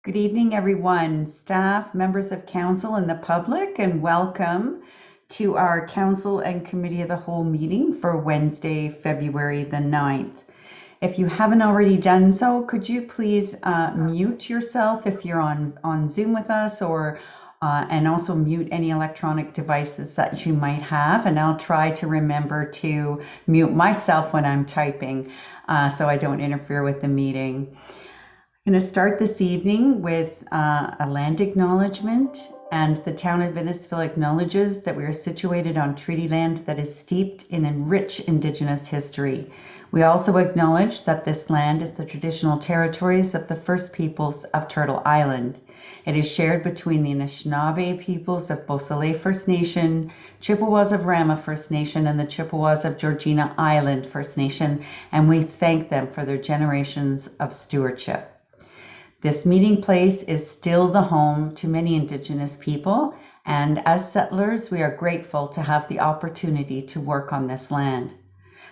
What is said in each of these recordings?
Good evening, everyone, staff, members of council, and the public, and welcome to our council and committee of the whole meeting for Wednesday, February the 9th. If you haven't already done so, could you please mute yourself if you're on Zoom with us, or and also mute any electronic devices that you might have. And I'll try to remember to mute myself when I'm typing so I don't interfere with the meeting. I'm going to start this evening with a land acknowledgement, and the town of Innisfil acknowledges that we are situated on treaty land that is steeped in a rich Indigenous history. We also acknowledge that this land is the traditional territories of the First Peoples of Turtle Island. It is shared between the Anishinaabe peoples of Beausoleil First Nation, Chippewas of Rama First Nation, and the Chippewas of Georgina Island First Nation, and we thank them for their generations of stewardship. This meeting place is still the home to many Indigenous people, and as settlers, we are grateful to have the opportunity to work on this land.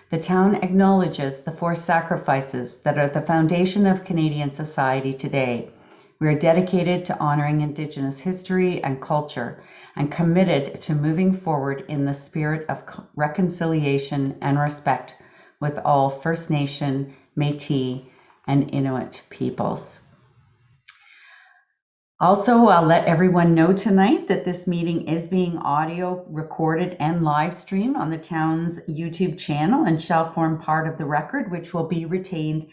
The town acknowledges the forced sacrifices that are the foundation of Canadian society today. We are dedicated to honoring Indigenous history and culture and committed to moving forward in the spirit of reconciliation and respect with all First Nation, Métis, and Inuit peoples. Also, I'll let everyone know tonight that this meeting is being audio recorded and live streamed on the town's YouTube channel and shall form part of the record, which will be retained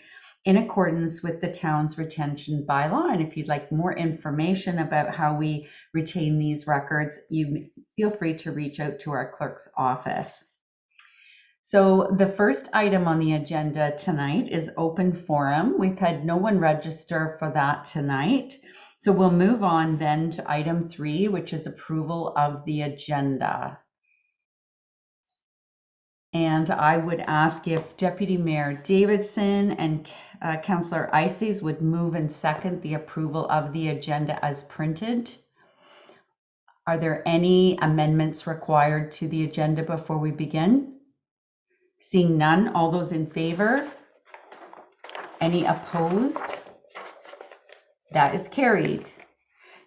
in accordance with the town's retention bylaw. And if you'd like more information about how we retain these records, you feel free to reach out to our clerk's office. So the first item on the agenda tonight is open forum. We've had no one register for that tonight. So we'll move on then to item 3, which is approval of the agenda. And I would ask if Deputy Mayor Davidson and Councillor Ices would move and second the approval of the agenda as printed. Are there any amendments required to the agenda before we begin? Seeing none, all those in favor? Any opposed? That is carried.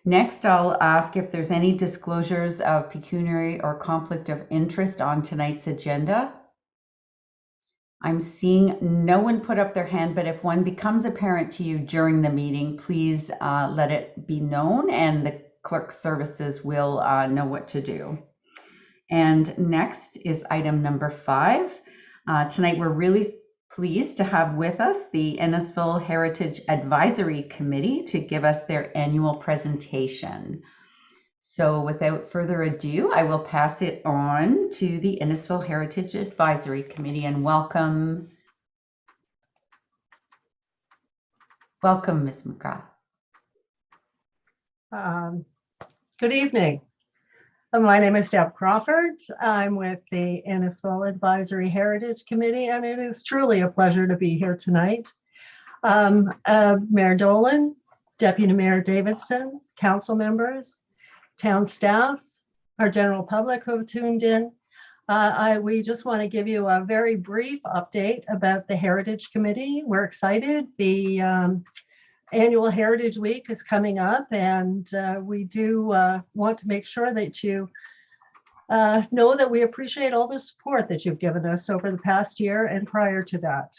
Next, I'll ask if there's any disclosures of pecuniary or conflict of interest on tonight's agenda. I'm seeing no one put up their hand, but if one becomes apparent to you during the meeting, please let it be known and the clerk services will know what to do. And next is item number 5. Tonight, we're really pleased to have with us the Innisfil Heritage Advisory Committee to give us their annual presentation. So without further ado, I will pass it on to the Innisfil Heritage Advisory Committee and welcome Ms. McGrath. Good evening. My name is Deb Crawford. I'm with the Innisfil Advisory Heritage Committee, and it is truly a pleasure to be here tonight. Mayor Dolan, Deputy Mayor Davidson, council members, town staff, our general public who have tuned in. We just want to give you a very brief update about the Heritage Committee. We're excited. The Annual Heritage Week is coming up, and we do want to make sure that you know that we appreciate all the support that you've given us over the past year and prior to that.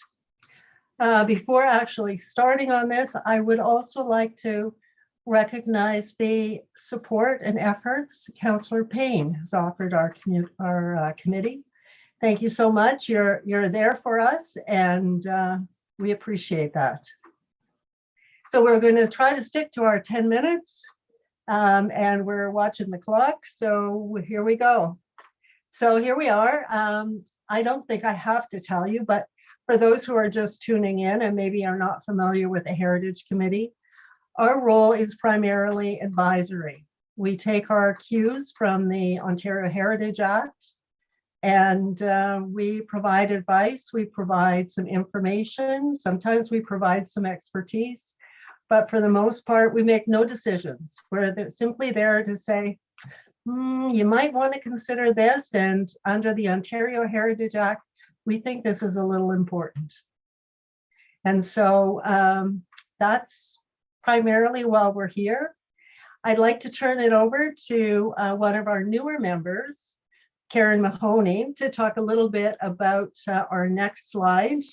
Before actually starting on this, I would also like to recognize the support and efforts Councillor Payne has offered our committee. Thank you so much. You're there for us, and we appreciate that. So we're going to try to stick to our 10 minutes and we're watching the clock. So here we go. So here we are. I don't think I have to tell you, but for those who are just tuning in and maybe are not familiar with the Heritage Committee, our role is primarily advisory. We take our cues from the Ontario Heritage Act and we provide advice. We provide some information. Sometimes we provide some expertise. But for the most part, we make no decisions. We're simply there to say, you might want to consider this. And under the Ontario Heritage Act, we think this is a little important. And so that's primarily while we're here. I'd like to turn it over to one of our newer members, Karen Mahoney, to talk a little bit about our next slide,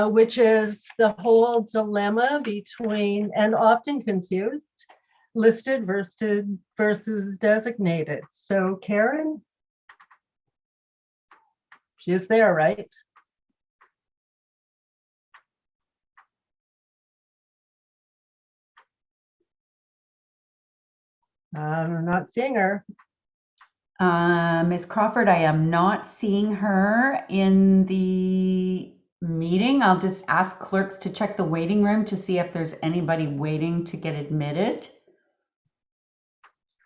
which is the whole dilemma between, and often confused, listed versus designated. So Karen, she's there, right? I'm not seeing her. Ms. Crawford, I am not seeing her in the meeting. I'll just ask clerks to check the waiting room to see if there's anybody waiting to get admitted.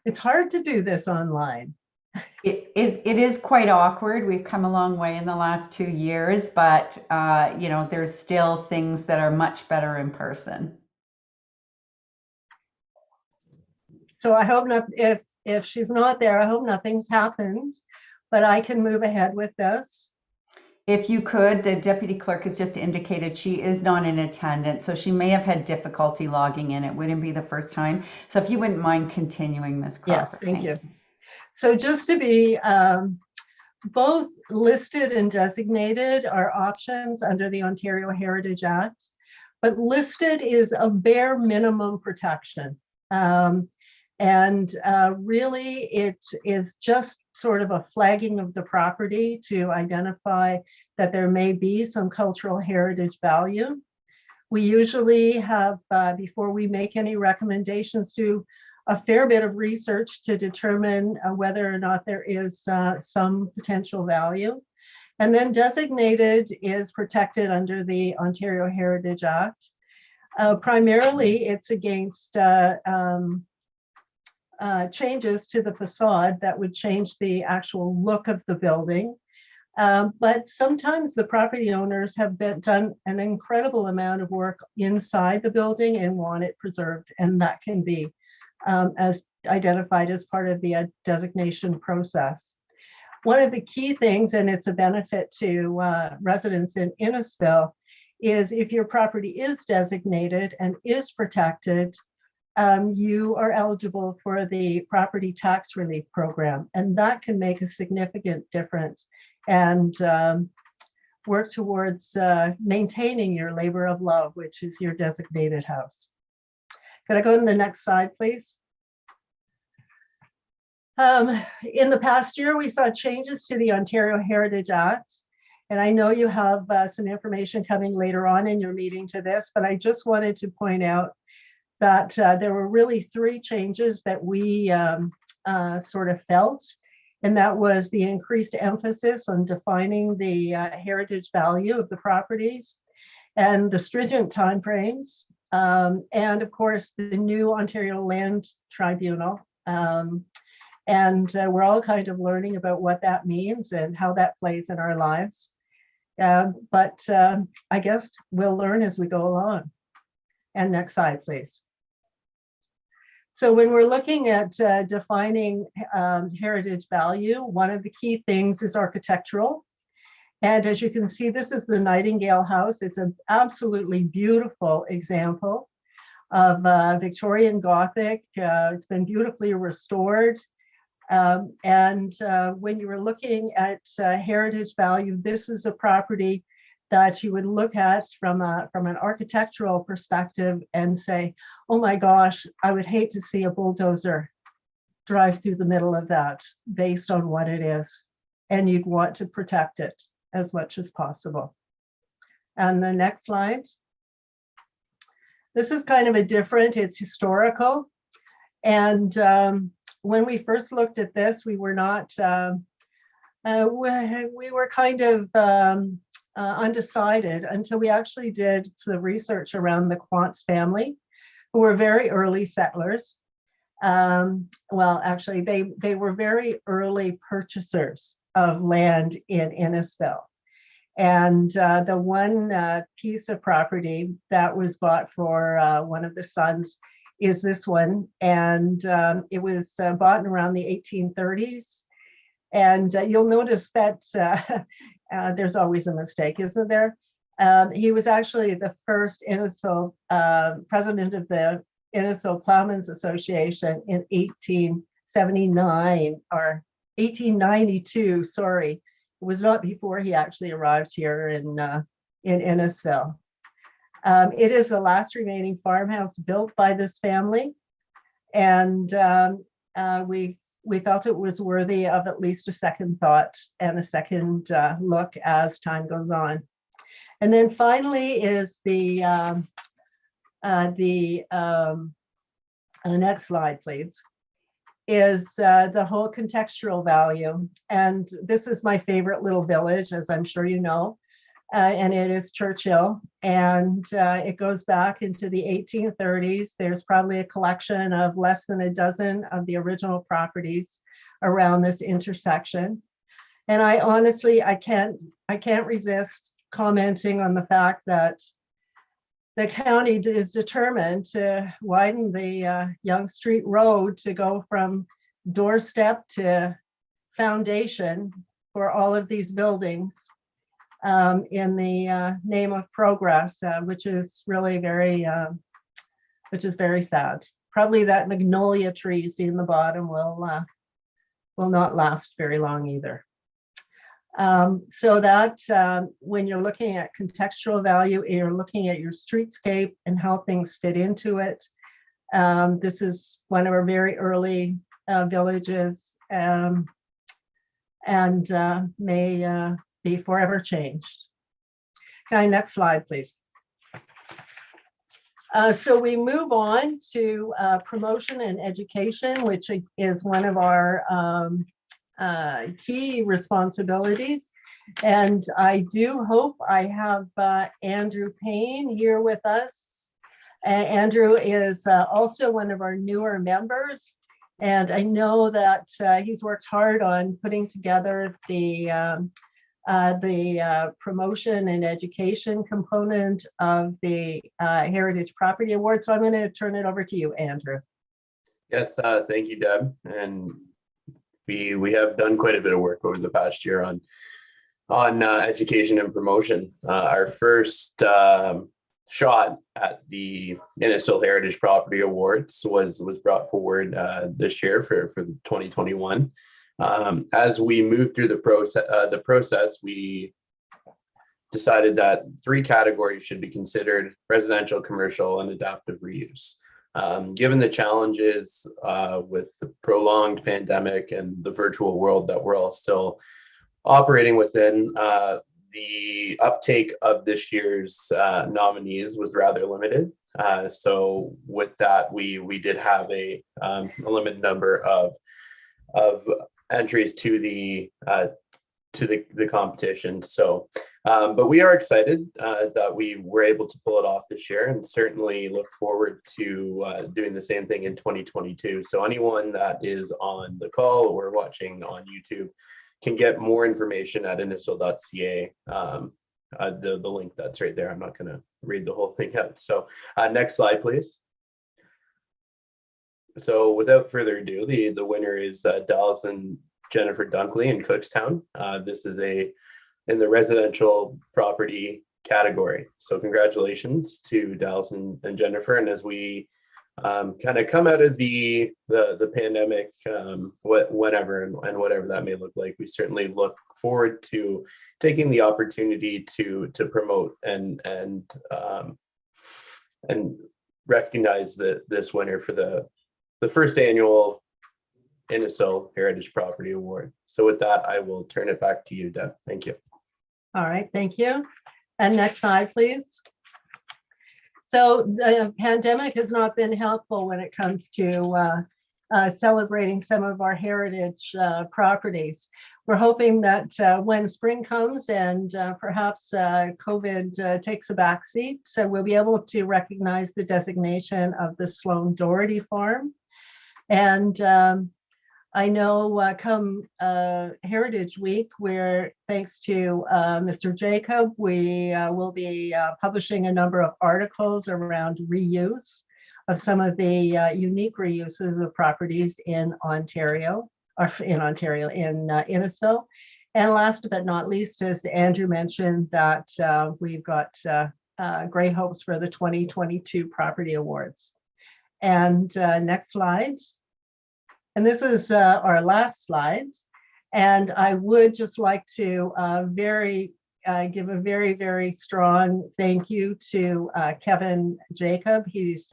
It's hard to do this online. It is quite awkward. We've come a long way in the last 2 years, but you know, there's still things that are much better in person. So I hope not, if she's not there, I hope nothing's happened, but I can move ahead with this. If you could, the deputy clerk has just indicated she is not in attendance, so she may have had difficulty logging in. It wouldn't be the first time. So if you wouldn't mind continuing, Ms. Crawford. Yes, thank you. So just to be both listed and designated are options under the Ontario Heritage Act, but listed is a bare minimum protection. Really, it is just sort of a flagging of the property to identify that there may be some cultural heritage value. We usually have, before we make any recommendations, do a fair bit of research to determine whether or not there is some potential value. And then designated is protected under the Ontario Heritage Act. Primarily, it's against changes to the facade that would change the actual look of the building. But sometimes the property owners have done an incredible amount of work inside the building and want it preserved, and that can be as identified as part of the designation process. One of the key things, and it's a benefit to residents in Innisfil, is if your property is designated and is protected, you are eligible for the property tax relief program, and that can make a significant difference and work towards maintaining your labor of love, which is your designated house. Could I go to the next slide, please? In the past year, we saw changes to the Ontario Heritage Act, and I know you have some information coming later on in your meeting to this, but I just wanted to point out that there were really 3 changes that we sort of felt, and that was the increased emphasis on defining the heritage value of the properties and the stringent timeframes, and of course the new Ontario Land Tribunal. We're all kind of learning about what that means and how that plays in our lives. But I guess we'll learn as we go along. And next slide, please. So when we're looking at defining heritage value, one of the key things is architectural. And as you can see, this is the Nightingale House. It's an absolutely beautiful example of Victorian Gothic. It's been beautifully restored. When you were looking at heritage value, this is a property that you would look at from an architectural perspective and say, oh my gosh, I would hate to see a bulldozer drive through the middle of that based on what it is. And you'd want to protect it as much as possible. And the next slide. This is kind of a different, it's historical. And when we first looked at this, we were not, we were kind of undecided until we actually did the research around the Quantz family, who were very early settlers. Well, actually, they were very early purchasers of land in Innisfil. And the one piece of property that was bought for one of the sons is this one. And it was bought in around the 1830s. And you'll notice that there's always a mistake, isn't there? He was actually the first Innisfil president of the Innisfil Plowmen's Association in 1879 or 1892. Sorry, it was not before he actually arrived here in Innisfil. It is the last remaining farmhouse built by this family, and we felt it was worthy of at least a second thought and a second look as time goes on. And then finally is the next slide, please, is the whole contextual value. And this is my favorite little village, as I'm sure you know, and it is Churchill. And it goes back into the 1830s. There's probably a collection of less than a dozen of the original properties around this intersection. And I honestly, I can't resist commenting on the fact that the county is determined to widen the Yonge Street Road to go from doorstep to foundation for all of these buildings in the name of progress, which is really very sad. Probably that magnolia tree you see in the bottom will not last very long either. So that when you're looking at contextual value, you're looking at your streetscape and how things fit into it. This is one of our very early villages and may be forever changed. Okay, next slide, please. So we move on to promotion and education, which is one of our key responsibilities. And I do hope I have Andrew Payne here with us. Andrew is also one of our newer members. And I know that he's worked hard on putting together the promotion and education component of the Heritage Property Award. So I'm going to turn it over to you, Andrew. Yes, thank you, Deb. And we have done quite a bit of work over the past year on education and promotion. Our first shot at the Innisfil Heritage Property Awards was brought forward this year for the 2021. As we moved through the process, we decided that 3 categories should be considered: residential, commercial, and adaptive reuse. Given the challenges with the prolonged pandemic and the virtual world that we're all still operating within, the uptake of this year's nominees was rather limited. So with that, we did have a limited number of entries to the competition. So, but we are excited that we were able to pull it off this year, and certainly look forward to doing the same thing in 2022. So anyone that is on the call or watching on YouTube can get more information at innisfil.ca. The link that's right there. I'm not going to read the whole thing out. So next slide, please. So without further ado, the winner is Dallas and Jennifer Dunkley in Cookstown. This is in the residential property category. So congratulations to Dallas and Jennifer. And as we kind of come out of the pandemic, whatever that may look like, we certainly look forward to taking the opportunity to promote and recognize this winner for the first annual Innisfil Heritage Property Award. So with that, I will turn it back to you, Deb. Thank you. All right, thank you. And next slide, please. So the pandemic has not been helpful when it comes to celebrating some of our heritage properties. We're hoping that when spring comes and perhaps COVID takes a backseat, so we'll be able to recognize the designation of the Sloan Doherty Farm. And I know come Heritage Week, where thanks to Mr. Jacob, we will be publishing a number of articles around reuse of some of the unique reuses of properties in Ontario, or in Innisfil. And last but not least, as Andrew mentioned, that we've got great hopes for the 2022 property awards. And next slide. And this is our last slide. And I would just like to give a very, very strong thank you to Kevin Jacob. He's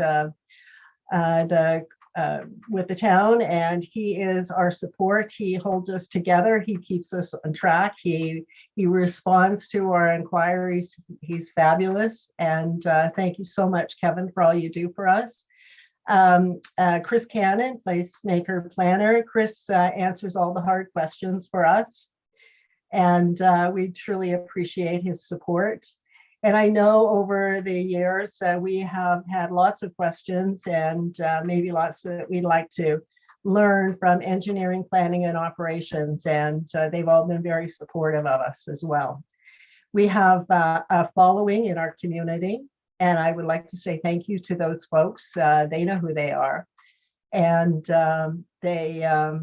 with the town, and he is our support. He holds us together. He keeps us on track. He responds to our inquiries. He's fabulous. And thank you so much, Kevin, for all you do for us. Chris Cannon, placemaker planner. Chris answers all the hard questions for us, and we truly appreciate his support. And I know over the years we have had lots of questions, and maybe lots that we'd like to learn from engineering, planning, and operations, and they've all been very supportive of us as well. We have a following in our community, and I would like to say thank you to those folks. They know who they are, and they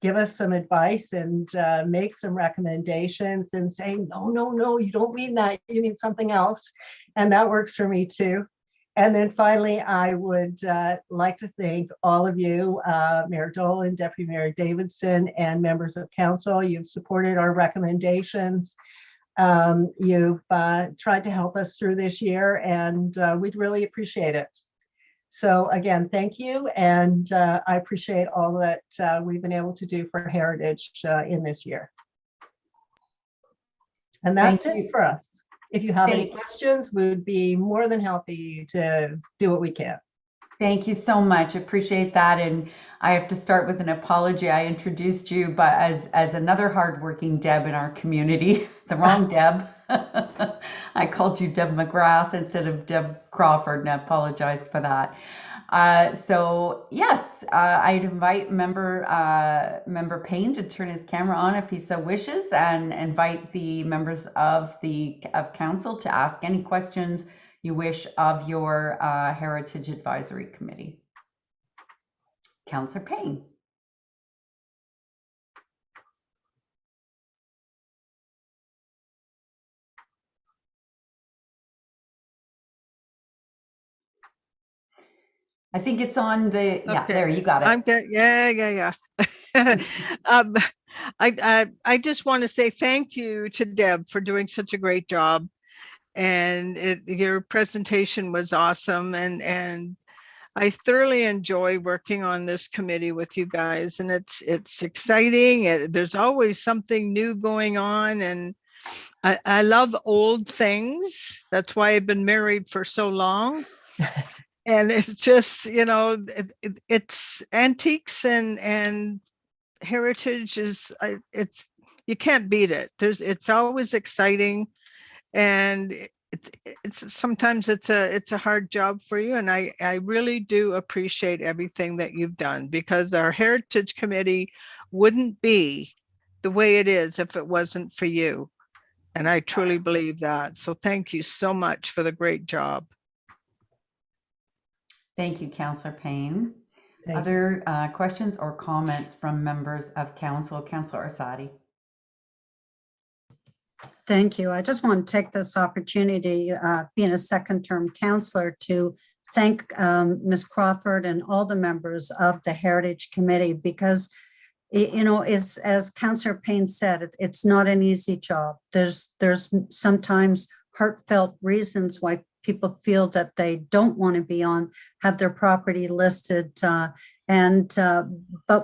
give us some advice and make some recommendations and say, no, you don't mean that, you mean something else. And that works for me too. And then finally, I would like to thank all of you, Mayor Dolan, Deputy Mayor Davidson, and members of council. You've supported our recommendations. You've tried to help us through this year, and we'd really appreciate it. So again, thank you. And I appreciate all that we've been able to do for Heritage in this year. And that's it for us. If you have any questions, we would be more than happy to do what we can. Thank you so much. Appreciate that. And I have to start with an apology. I introduced you but as another hardworking Deb in our community, the wrong Deb. I called you Deb McGrath instead of Deb Crawford, and I apologize for that. So yes, I'd invite member Payne to turn his camera on if he so wishes, and invite the members of council to ask any questions you wish of your Heritage Advisory Committee. Councillor Payne. I think it's on the, yeah, Okay. there, you got it. I'm good. Yeah. I just want to say thank you to Deb for doing such a great job. And your presentation was awesome. And I thoroughly enjoy working on this committee with you guys. And it's exciting. There's always something new going on. And I love old things. That's why I've been married for so long. And it's just, it's antiques and heritage is, you can't beat it. It's always exciting, and it's sometimes it's a hard job for you. And I really do appreciate everything that you've done, because our Heritage Committee wouldn't be the way it is if it wasn't for you. And I truly believe that. So thank you so much for the great job. Thank you, Councillor Payne. Other questions or comments from members of council? Councillor Orsatti. Thank you. I just want to take this opportunity, being a second-term councillor, to thank Ms. Crawford and all the members of the Heritage Committee, because it's, as Councillor Payne said, it's not an easy job. There's sometimes heartfelt reasons why people feel that they don't want to have their property listed, but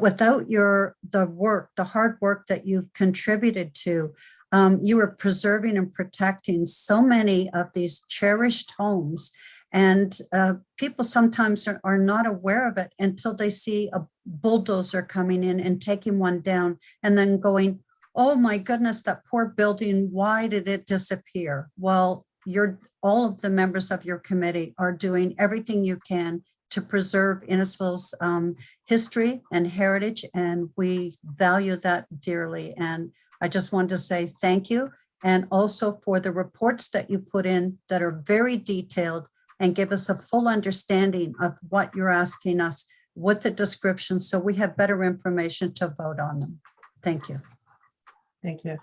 without the hard work that you've contributed to, you are preserving and protecting so many of these cherished homes. And people sometimes are not aware of it until they see a bulldozer coming in and taking one down, and then going, oh my goodness, that poor building, why did it disappear? Well, all of the members of your committee are doing everything you can to preserve Innisfil's history and heritage, and we value that dearly. And I just wanted to say thank you, and also for the reports that you put in that are very detailed and give us a full understanding of what you're asking us with the description, so we have better information to vote on them. Thank you. Thank you.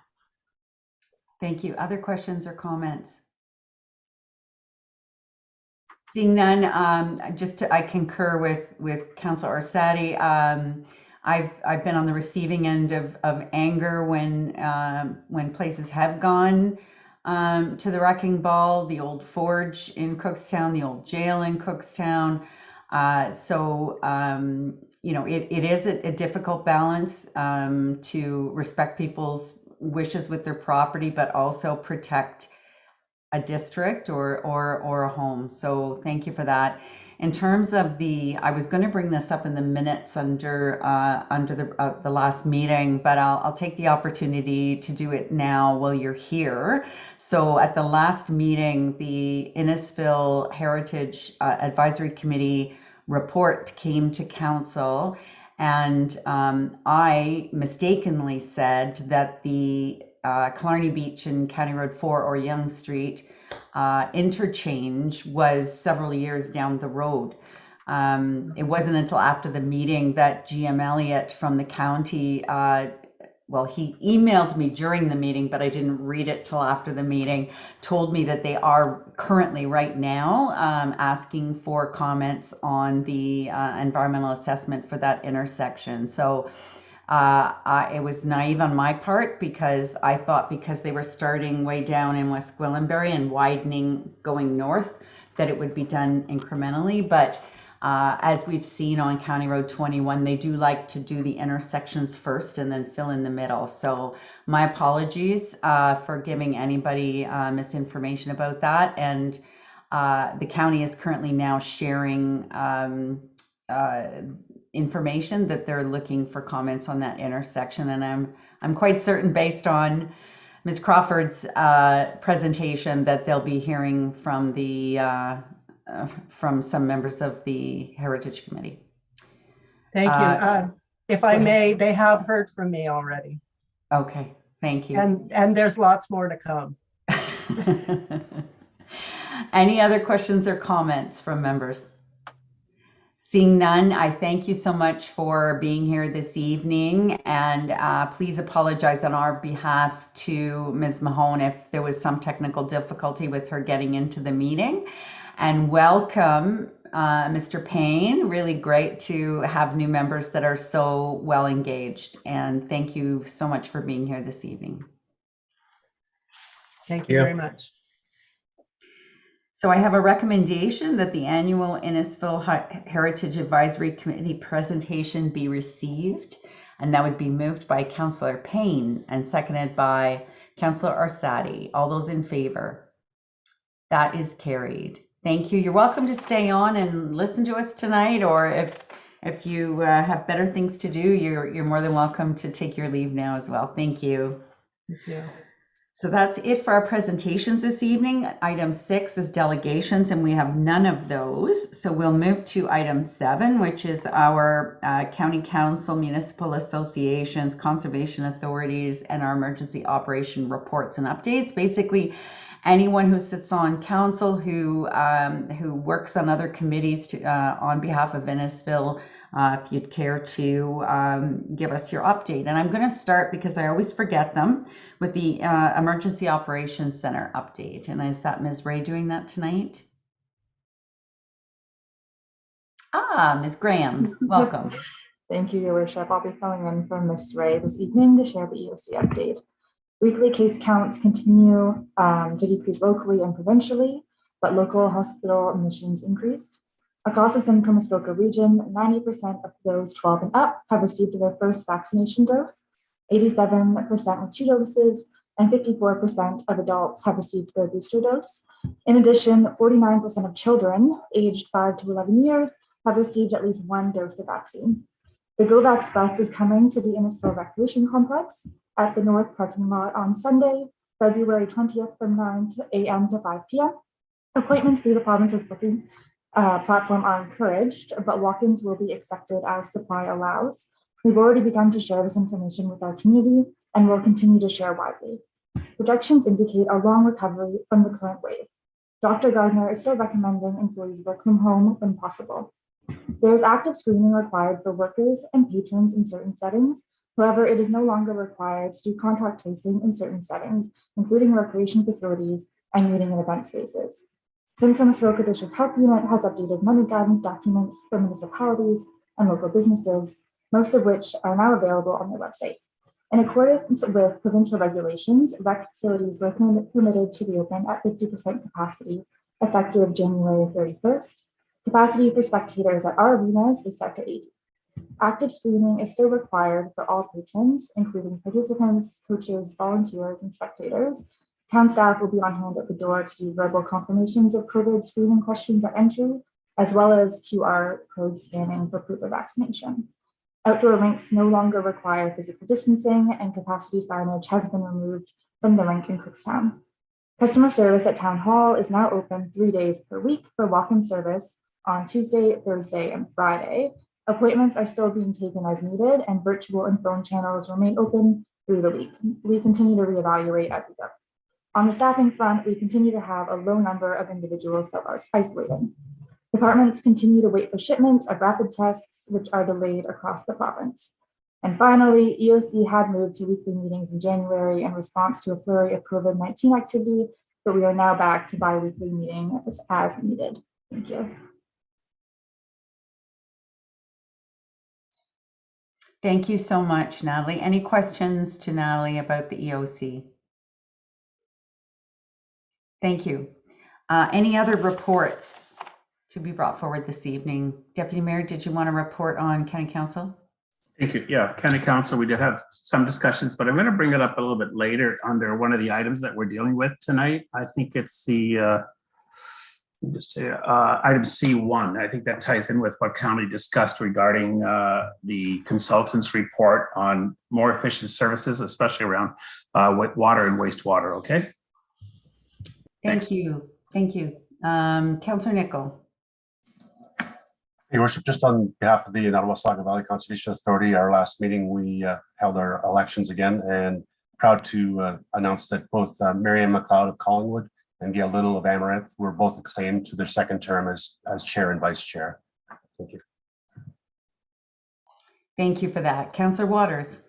Thank you. Other questions or comments? Seeing none, I concur with Councillor Orsatti. I've been on the receiving end of anger when places have gone to the wrecking ball, the old forge in Cookstown, the old jail in Cookstown. It is a difficult balance to respect people's wishes with their property, but also protect a district or a home. So thank you for that. In terms of I was going to bring this up in the minutes under the last meeting, but I'll take the opportunity to do it now while you're here. So at the last meeting, the Innisfil Heritage Advisory Committee report came to council, and I mistakenly said that the Killarney Beach and County Road 4 or Yonge Street interchange was several years down the road. It wasn't until after the meeting that GM Elliott from the county, he emailed me during the meeting, but I didn't read it till after the meeting, told me that they are currently right now asking for comments on the environmental assessment for that intersection. So it was naive on my part, because I thought because they were starting way down in West Gwillimbury and widening going north, that it would be done incrementally. But as we've seen on County Road 21, they do like to do the intersections first and then fill in the middle. So my apologies for giving anybody misinformation about that. And the county is currently now sharing information that they're looking for comments on that intersection, and I'm quite certain, based on Ms. Crawford's presentation, that they'll be hearing from from some members of the Heritage Committee. Thank you. If I may, they have heard from me already. Okay, thank you. And there's lots more to come. Any other questions or comments from members? Seeing none, I thank you so much for being here this evening, and please apologize on our behalf to Ms. Mahone if there was some technical difficulty with her getting into the meeting. And welcome, Mr. Payne. Really great to have new members that are so well engaged, and thank you so much for being here this evening. Thank you very much. So I have a recommendation that the annual Innisfil Heritage Advisory Committee presentation be received, and that would be moved by Councillor Payne and seconded by Councillor Orsatti. All those in favor? That is carried. Thank you. You're welcome to stay on and listen to us tonight, or if you have better things to do, you're more than welcome to take your leave now as well. Thank you. Thank you. So that's it for our presentations this evening. Item 6 is delegations, and we have none of those. So we'll move to item 7, which is our county council, municipal associations, conservation authorities, and our emergency operation reports and updates. Basically, anyone who sits on council who works on other committees on behalf of Innisfil, if you'd care to give us your update. And I'm going to start, because I always forget them, with the Emergency Operations Center update. And is that Ms. Ray doing that tonight? Ms. Graham, welcome. Thank you, Your Worship. I'll be filling in for Ms. Ray this evening to share the EOC update. Weekly case counts continue to decrease locally and provincially, but local hospital admissions increased. Across the Simcoe Muskoka region, 90% of those 12 and up have received their first vaccination dose, 87% with 2 doses, and 54% of adults have received their booster dose. In addition, 49% of children aged 5 to 11 years have received at least 1 dose of vaccine. The GoVax bus is coming to the Innisfil Recreation Complex at the North parking lot on Sunday, February 20th from 9 a.m. to 5 p.m. Appointments through the province's booking platform are encouraged, but walk-ins will be accepted as supply allows. We've already begun to share this information with our community and will continue to share widely. Projections indicate a long recovery from the current wave. Dr. Gardner is still recommending employees work from home when possible. There is active screening required for workers and patrons in certain settings, However, it is no longer required to do contact tracing in certain settings, including recreation facilities and meeting and event spaces. Simcoe Muskoka District Health Unit has updated money guidance documents for municipalities and local businesses, most of which are now available on their website. In accordance with provincial regulations, rec facilities were permitted to reopen at 50% capacity effective January 31st. Capacity for spectators at our arenas is set to 80. Active screening is still required for all patrons, including participants, coaches, volunteers, and spectators. Town staff will be on hand at the door to do verbal confirmations of COVID screening questions at entry, as well as QR code scanning for proof of vaccination. Outdoor rinks no longer require physical distancing, and capacity signage has been removed from the rink in Cookstown. Customer service at Town Hall is now open 3 days per week for walk-in service on Tuesday, Thursday, and Friday. Appointments are still being taken as needed, and virtual and phone channels remain open through the week. We continue to reevaluate as we go. On the staffing front, we continue to have a low number of individuals self-isolating. Departments continue to wait for shipments of rapid tests, which are delayed across the province. And finally, EOC had moved to weekly meetings in January in response to a flurry of COVID-19 activity, but we are now back to bi-weekly meetings as needed. Thank you. Thank you so much, Natalie. Any questions to Natalie about the EOC? Thank you. Any other reports to be brought forward this evening? Deputy Mayor, did you want to report on County Council? Thank you. Yeah, County Council, we did have some discussions, but I'm going to bring it up a little bit later under one of the items that we're dealing with tonight. I think it's the item C1. I think that ties in with what County discussed regarding the consultant's report on more efficient services, especially around water and wastewater. Okay. Thank you. Thank you. Councillor Nicol. Your Worship, just on behalf of the Nottawaslaga Valley Conservation Authority, our last meeting, we held our elections again, and proud to announce that both Marianne McLeod of Collingwood and Gail Little of Amaranth were both acclaimed to their second term as chair and vice chair. Thank you. Thank you for that. Councillor Waters.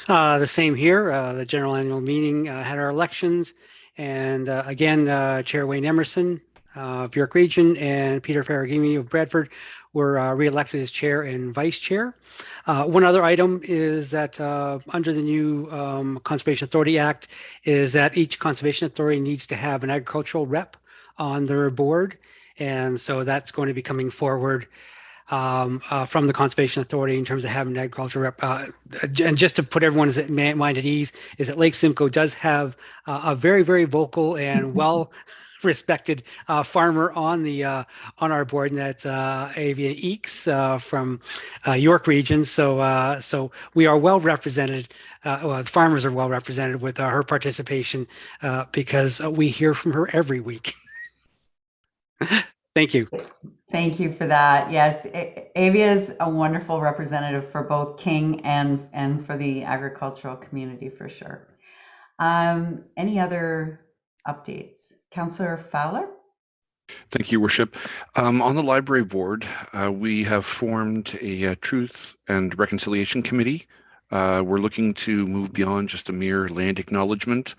The same here. The general annual meeting had our elections, and again, Chair Wayne Emerson of York Region and Peter Ferragimi of Bradford were re-elected as chair and vice chair. One other item is that under the new Conservation Authority Act is that each Conservation Authority needs to have an agricultural rep on their board. And so that's going to be coming forward from the Conservation Authority in terms of having an agricultural rep. And just to put everyone's mind at ease, is that Lake Simcoe does have a very, very vocal and well respected farmer on our board, and that's Avian Eeks from York Region. So we are well represented. Well, the farmers are well represented with her participation because we hear from her every week. Thank you. Thank you for that. Yes, Avia is a wonderful representative for both King and for the agricultural community for sure. Any other updates? Councillor Fowler? Thank you, Worship. On the library board, we have formed a Truth and Reconciliation Committee. We're looking to move beyond just a mere land acknowledgement.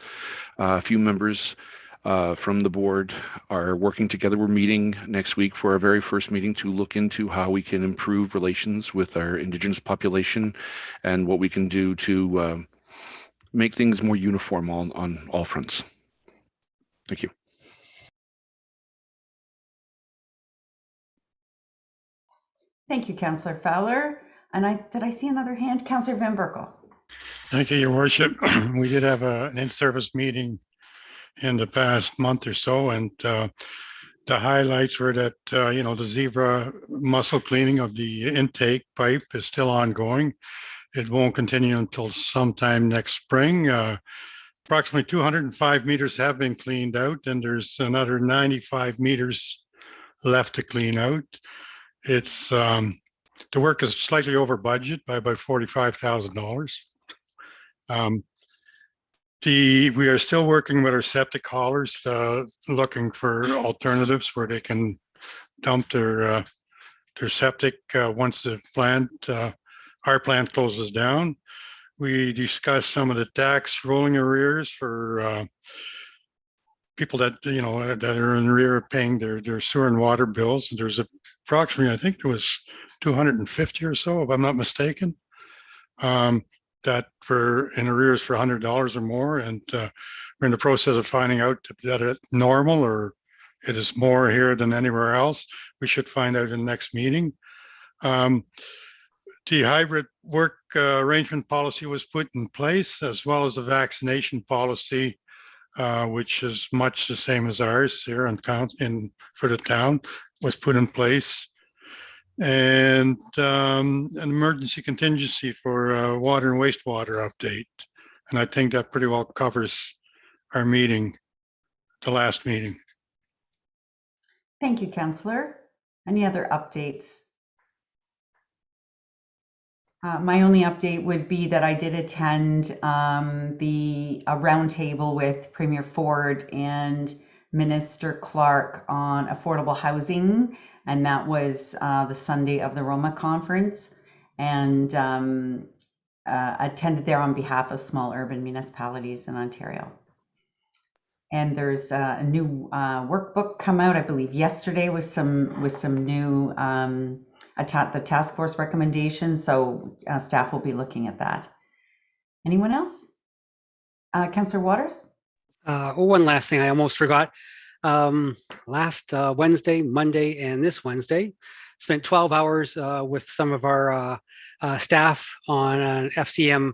A few members from the board are working together. We're meeting next week for our very first meeting to look into how we can improve relations with our Indigenous population and what we can do to make things more uniform on all fronts. Thank you. Thank you, Councillor Fowler. And did I see another hand? Councillor Van Berkel. Thank you, Your Worship. We did have an in-service meeting in the past month or so, and the highlights were that the zebra mussel cleaning of the intake pipe is still ongoing. It won't continue until sometime next spring. Approximately 205 meters have been cleaned out, and there's another 95 meters left to clean out. It's the work is slightly over budget by about $45,000. We are still working with our septic haulers, looking for alternatives where they can dump their septic once the plant our plant closes down. We discussed some of the tax rolling arrears for people that, that are in arrear of paying their sewer and water bills. And there's approximately, I think there was 250 or so, if I'm not mistaken, that were in arrears for $100 or more. And we're in the process of finding out that it's normal or it is more here than anywhere else. We should find out in the next meeting. The hybrid work arrangement policy was put in place, as well as the vaccination policy, which is much the same as ours here for the town, was put in place. And an emergency contingency for water and wastewater update. And I think that pretty well covers our meeting, the last meeting. Thank you, Councillor. Any other updates? My only update would be that I did attend a roundtable with Premier Ford and Minister Clark on affordable housing, and that was the Sunday of the Roma conference, and attended there on behalf of small urban municipalities in Ontario. And there's a new workbook come out, I believe yesterday, with some new the task force recommendations. So staff will be looking at that. Anyone else? Councillor Waters? One last thing I almost forgot. Last Wednesday, Monday, and this Wednesday, spent 12 hours with some of our staff on an FCM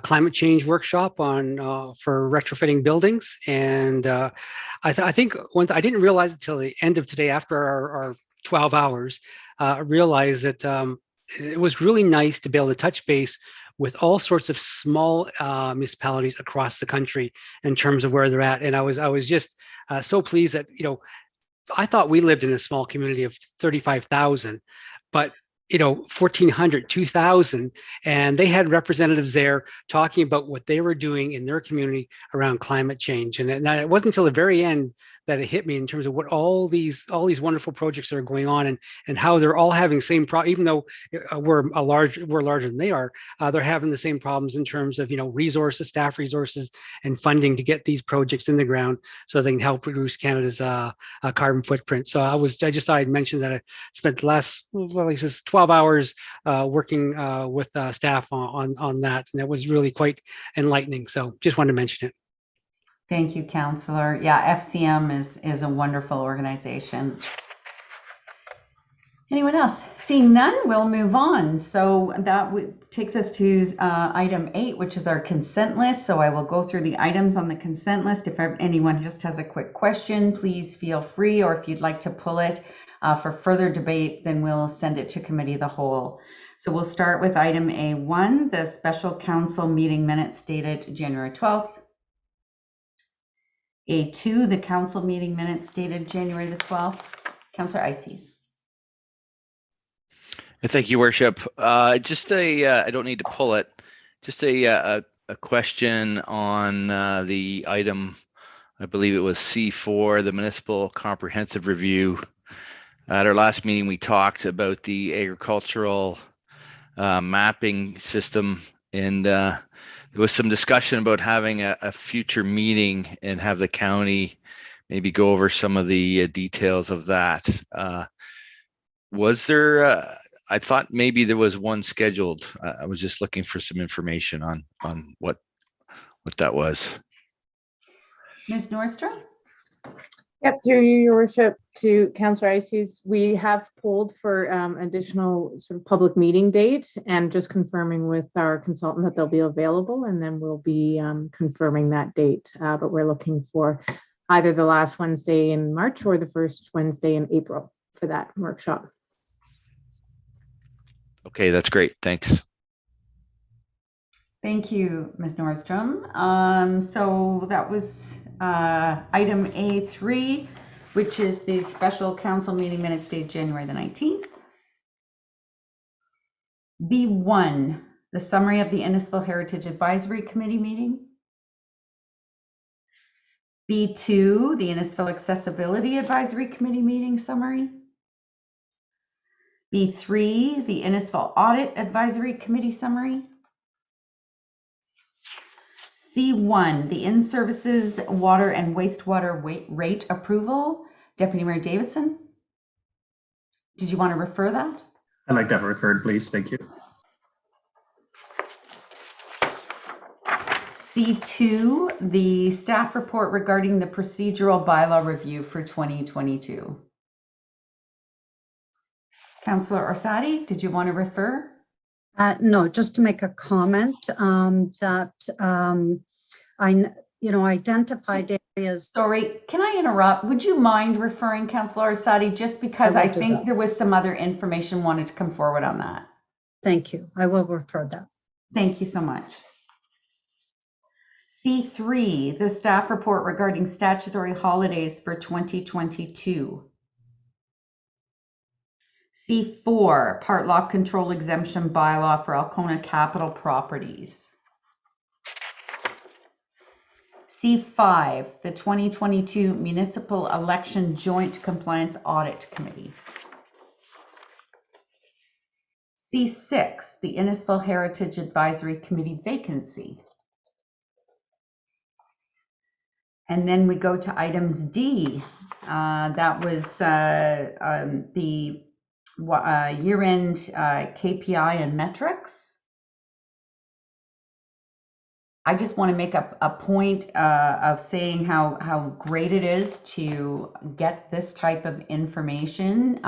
climate change workshop on for retrofitting buildings. And I think I didn't realize it till the end of today, after our 12 hours, realized that it was really nice to be able to touch base with all sorts of small municipalities across the country in terms of where they're at. And I was just so pleased that, I thought we lived in a small community of 35,000, but 1,400, 2,000, and they had representatives there talking about what they were doing in their community around climate change. And it wasn't until the very end that it hit me in terms of what all these wonderful projects that are going on, and how they're all having the same problem. Even though we're larger than they are, they're having the same problems in terms of resources, staff resources, and funding to get these projects in the ground so they can help reduce Canada's carbon footprint. So I just thought I'd mention that I spent the last 12 hours working with staff on that, and it was really quite enlightening. So just wanted to mention it. Thank you, Councillor. Yeah, FCM is a wonderful organization. Anyone else? Seeing none, we'll move on. So that takes us to item 8, which is our consent list. So I will go through the items on the consent list. If anyone just has a quick question, please feel free, or if you'd like to pull it for further debate, then we'll send it to Committee of the Whole. So we'll start with item A1, the special council meeting minutes dated January 12th. A2, the council meeting minutes dated January the 12th. Councillor Eisses. Thank you, Worship. Just I don't need to pull it. Just a question on the item, I believe it was C4, the municipal comprehensive review. At our last meeting, we talked about the agricultural mapping system, and there was some discussion about having a future meeting and have the county maybe go over some of the details of that. Was there, I thought maybe there was one scheduled. I was just looking for some information on what that was. Ms. Nordstrom? Yep, through you, Your Worship, to Councillor Eisses, we have pulled for additional sort of public meeting date, and just confirming with our consultant that they'll be available, and then we'll be confirming that date. But we're looking for either the last Wednesday in March or the first Wednesday in April for that workshop. Okay, that's great. Thanks. Thank you, Ms. Nordstrom. So that was item A3, which is the special council meeting minutes dated January the 19th. B1, the summary of the Innisfil Heritage Advisory Committee meeting. B2, the Innisfil Accessibility Advisory Committee meeting summary. B3, the Innisfil Audit Advisory Committee summary. C1, the in-services water and wastewater rate approval. Deputy Mayor Davidson, did you want to refer that? I'd like to have it referred, please. Thank you. C2, the staff report regarding the procedural bylaw review for 2022. Councillor Orsatti, did you want to refer? No, just to make a comment that I identified areas. Sorry, can I interrupt? Would you mind referring, Councillor Orsatti, just because I think there was some other information wanted to come forward on that. Thank you. I will refer that. Thank you so much. C3, the staff report regarding statutory holidays for 2022. C4, part lock control exemption bylaw for Alcona Capital Properties. C5, the 2022 Municipal Election Joint Compliance Audit Committee. C6, the Innisfil Heritage Advisory Committee vacancy. And then we go to items D. That was the year-end KPI and metrics. I just want to make a point of saying how great it is to get this type of information,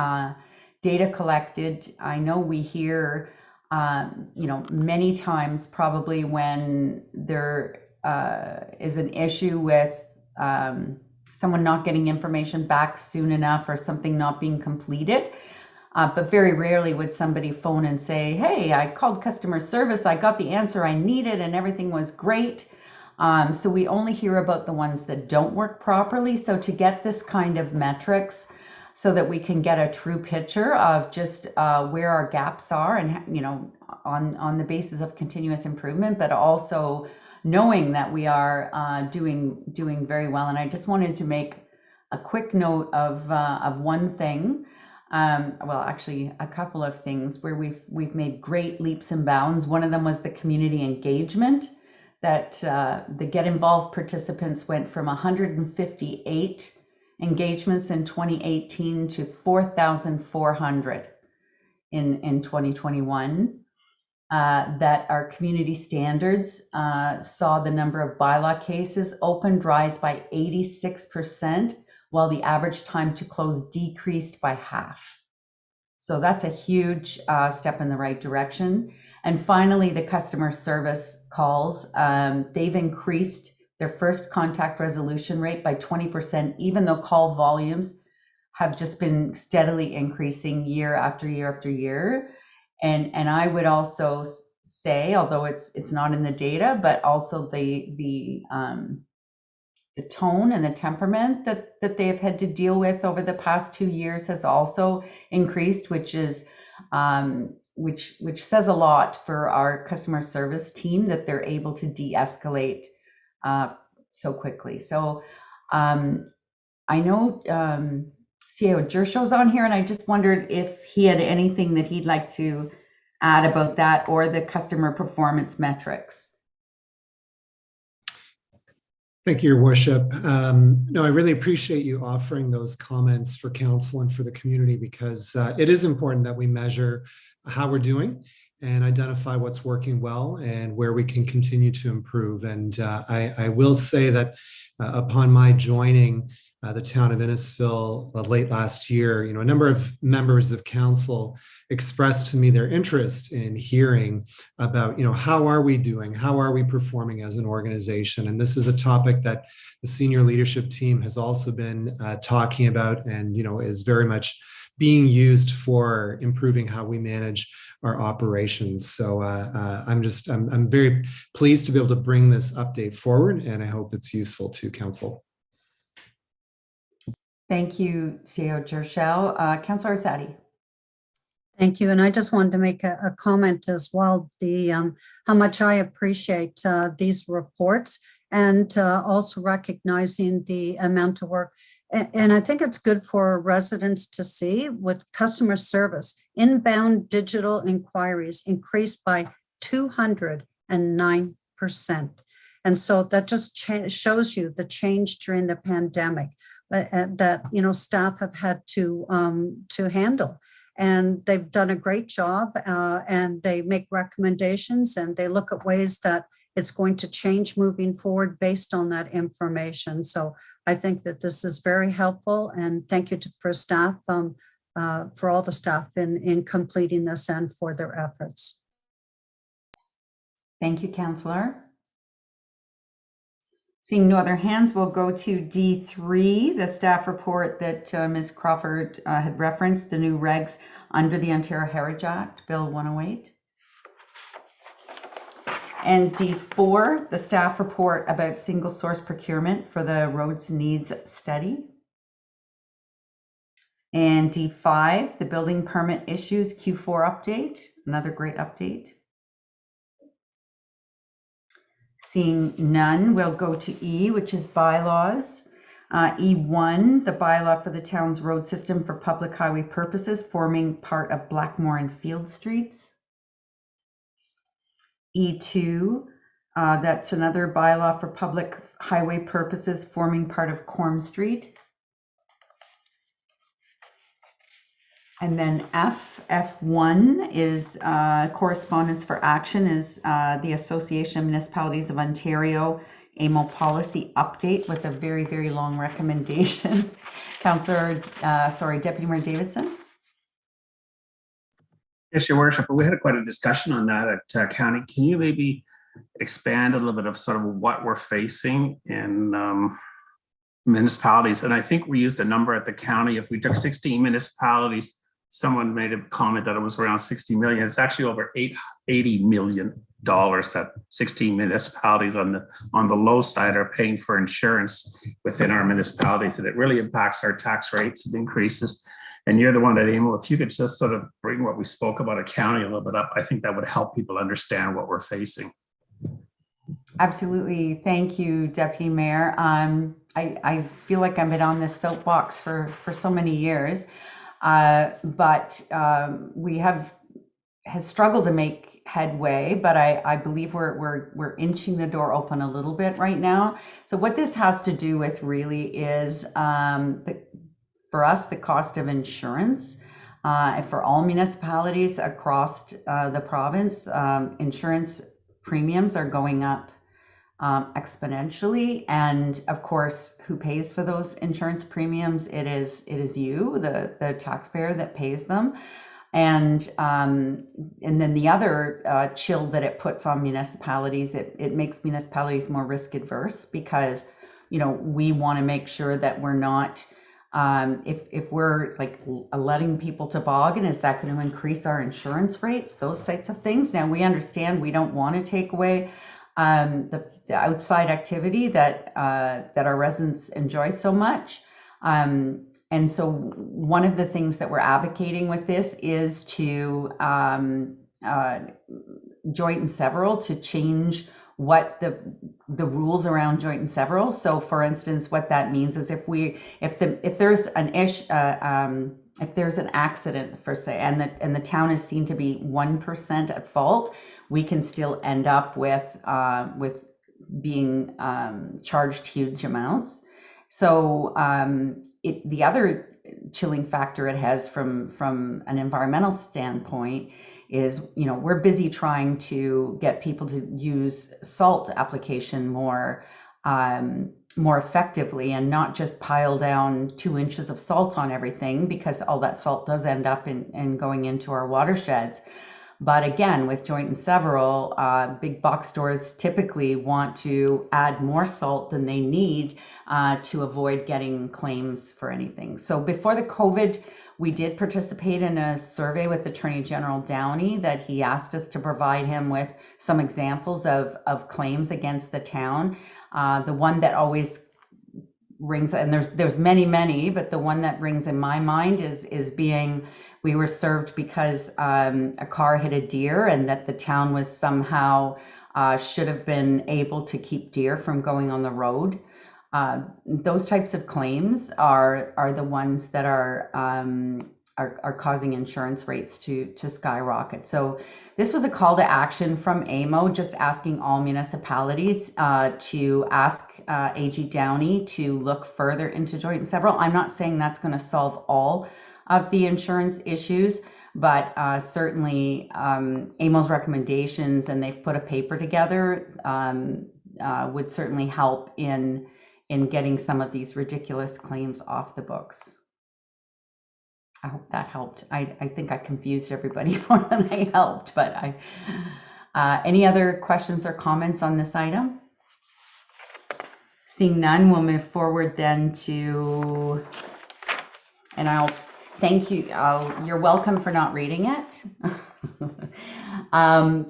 data collected. I know we hear, many times probably when there is an issue with someone not getting information back soon enough or something not being completed. But very rarely would somebody phone and say, hey, I called customer service, I got the answer I needed and everything was great. So we only hear about the ones that don't work properly. So to get this kind of metrics so that we can get a true picture of just where our gaps are and, on the basis of continuous improvement, but also knowing that we are doing very well. And I just wanted to make a quick note of one thing. Well, actually a couple of things where we've made great leaps and bounds. One of them was the community engagement, that the Get Involved participants went from 158 engagements in 2018 to 4,400 in 2021. That our community standards saw the number of bylaw cases opened rise by 86%, while the average time to close decreased by half. So that's a huge step in the right direction. And finally, the customer service calls, they've increased their first contact resolution rate by 20%, even though call volumes have just been steadily increasing year after year after year. And I would also say, although it's not in the data, but also the tone and the temperament that they've had to deal with over the past 2 years has also increased, which is which says a lot for our customer service team, that they're able to de-escalate so quickly. So I know CAO Jershow's on here, and I just wondered if he had anything that he'd like to add about that or the customer performance metrics. Thank you, Your Worship. No, I really appreciate you offering those comments for council and for the community, because it is important that we measure how we're doing and identify what's working well and where we can continue to improve. And I will say that upon my joining the town of Innisfil late last year, a number of members of council expressed to me their interest in hearing about, how are we doing? How are we performing as an organization? And this is a topic that the senior leadership team has also been talking about and, is very much being used for improving how we manage our operations. So I'm very pleased to be able to bring this update forward, and I hope it's useful to council. Thank you, CAO Jershow. Councillor Orsatti. Thank you. And I just wanted to make a comment as well, how much I appreciate these reports, and also recognizing the amount of work. And I think it's good for residents to see with customer service. Inbound digital inquiries increased by 209%. And so that just shows you the change during the pandemic that staff have had to handle. And they've done a great job, and they make recommendations, and they look at ways that it's going to change moving forward based on that information. So I think that this is very helpful, and thank you for staff, for all the staff in completing this and for their efforts. Thank you, Councillor. Seeing no other hands, we'll go to D3, the staff report that Ms. Crawford had referenced, the new regs under the Ontario Heritage Act, Bill 108. And D4, the staff report about single source procurement for the roads needs study. And D5, the building permit issues Q4 update, another great update. Seeing none, we'll go to E, which is bylaws. E1, the bylaw for the town's road system for public highway purposes forming part of Blackmore and Field Streets. E2, that's another bylaw for public highway purposes forming part of Corm Street. And then F1 is correspondence for action, is the Association of Municipalities of Ontario AMO policy update with a very, very long recommendation. Deputy Mayor Davidson. Yes, Your Worship, we had quite a discussion on that at county. Can you maybe expand a little bit of sort of what we're facing in municipalities? And I think we used a number at the county. If we took 16 municipalities, someone made a comment that it was around 60 million. It's actually over $80 million that 16 municipalities on the low side are paying for insurance within our municipalities. And it really impacts our tax rates and increases. And you're the one at AMO. If you could just sort of bring what we spoke about at county a little bit up, I think that would help people understand what we're facing. Absolutely. Thank you, Deputy Mayor. I feel like I've been on this soapbox for so many years. But we has struggled to make headway, but I believe we're inching the door open a little bit right now. So what this has to do with really is for us, the cost of insurance for all municipalities across the province. Insurance premiums are going up exponentially, and of course, who pays for those insurance premiums? It is you, the taxpayer, that pays them. And then the other chill that it puts on municipalities, it makes municipalities more risk adverse, because we want to make sure that we're not if we're like letting people toboggan, is that going to increase our insurance rates, those types of things. Now we understand we don't want to take away the outside activity that our residents enjoy so much. And so one of the things that we're advocating with this is to joint and several, to change what the rules around joint and several. So for instance, what that means is if there's an if there's an accident, for say, and the town is seen to be 1% at fault, we can still end up with being charged huge amounts. So the other chilling factor it has from an environmental standpoint is, we're busy trying to get people to use salt application more effectively, and not just pile down 2 inches of salt on everything, because all that salt does end up in going into our watersheds. But again, with joint and several, big box stores typically want to add more salt than they need to avoid getting claims for anything. So before the COVID, we did participate in a survey with Attorney General Downey that he asked us to provide him with some examples of claims against the town. The one that always rings, and there's many, but the one that rings in my mind is being we were served because a car hit a deer, and that the town was somehow should have been able to keep deer from going on the road. Those types of claims are the ones that are causing insurance rates to skyrocket. So this was a call to action from AMO, just asking all municipalities to ask AG Downey to look further into joint and several. I'm not saying that's going to solve all of the insurance issues, but certainly AMO's recommendations, and they've put a paper together, would certainly help in getting some of these ridiculous claims off the books. I hope that helped. I think I confused everybody more than I helped, but any other questions or comments on this item? Seeing none, we'll move forward then to, and I'll thank you. You're welcome for not reading it.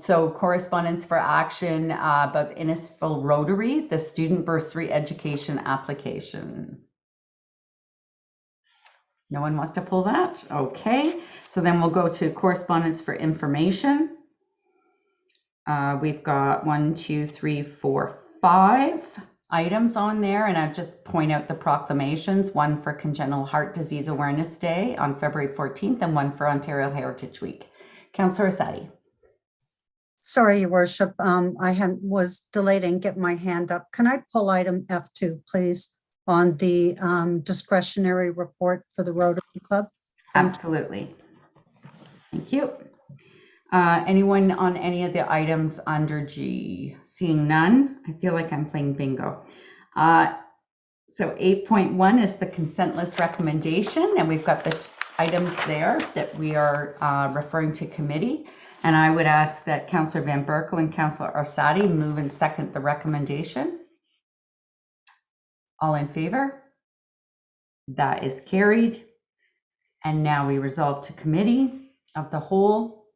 So correspondence for action about Innisfil Rotary, the student bursary education application. No one wants to pull that? Okay, so then we'll go to correspondence for information. We've got 1, 2, 3, 4, 5 items on there, and I'll just point out the proclamations, one for Congenital Heart Disease Awareness Day on February 14th and one for Ontario Heritage Week. Councillor Orsatti. Sorry, Your Worship, I was delayed and get my hand up. Can I pull item F2, please, on the discretionary report for the Rotary Club? Absolutely. Thank you. Anyone on any of the items under G? Seeing none, I feel like I'm playing bingo. So 8.1 is the consent list recommendation, and we've got the items there that we are referring to committee. And I would ask that Councillor Van Berkel and Councillor Orsatti move and second the recommendation. All in favor? That is carried. And now we resolve to committee of the whole.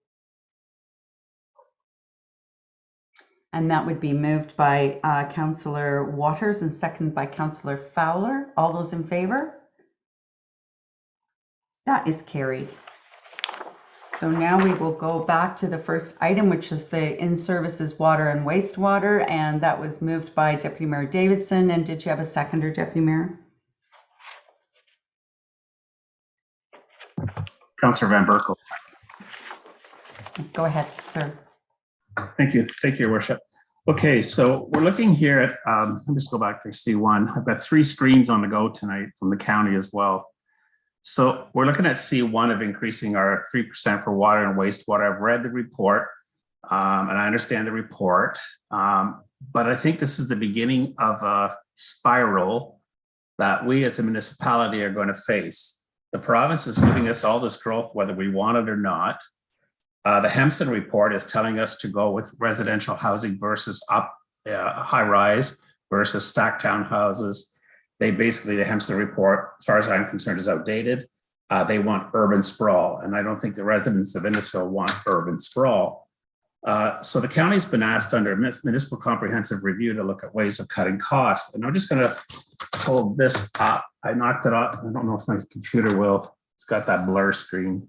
And that would be moved by Councillor Waters and seconded by Councillor Fowler. All those in favor? That is carried. So now we will go back to the first item, which is the in-services water and wastewater, and that was moved by Deputy Mayor Davidson. And did you have a seconder, Deputy Mayor? Councillor Van Berkel. Go ahead, sir. Thank you, Your Worship. Okay, so we're looking here at, let me just go back to C1. I've got 3 screens on the go tonight from the county as well. So we're looking at C1 of increasing our 3% for water and wastewater. I've read the report and I understand the report, but I think this is the beginning of a spiral that we as a municipality are going to face. The province is giving us all this growth, whether we want it or not. The Hempson report is telling us to go with residential housing versus high rise versus stacked townhouses. They basically, the Hempson report, as far as I'm concerned, is outdated. They want urban sprawl, and I don't think the residents of Innisfil want urban sprawl. So the county's been asked under municipal comprehensive review to look at ways of cutting costs. And I'm just going to hold this up. I knocked it off. I don't know if my computer will. It's got that blur screen.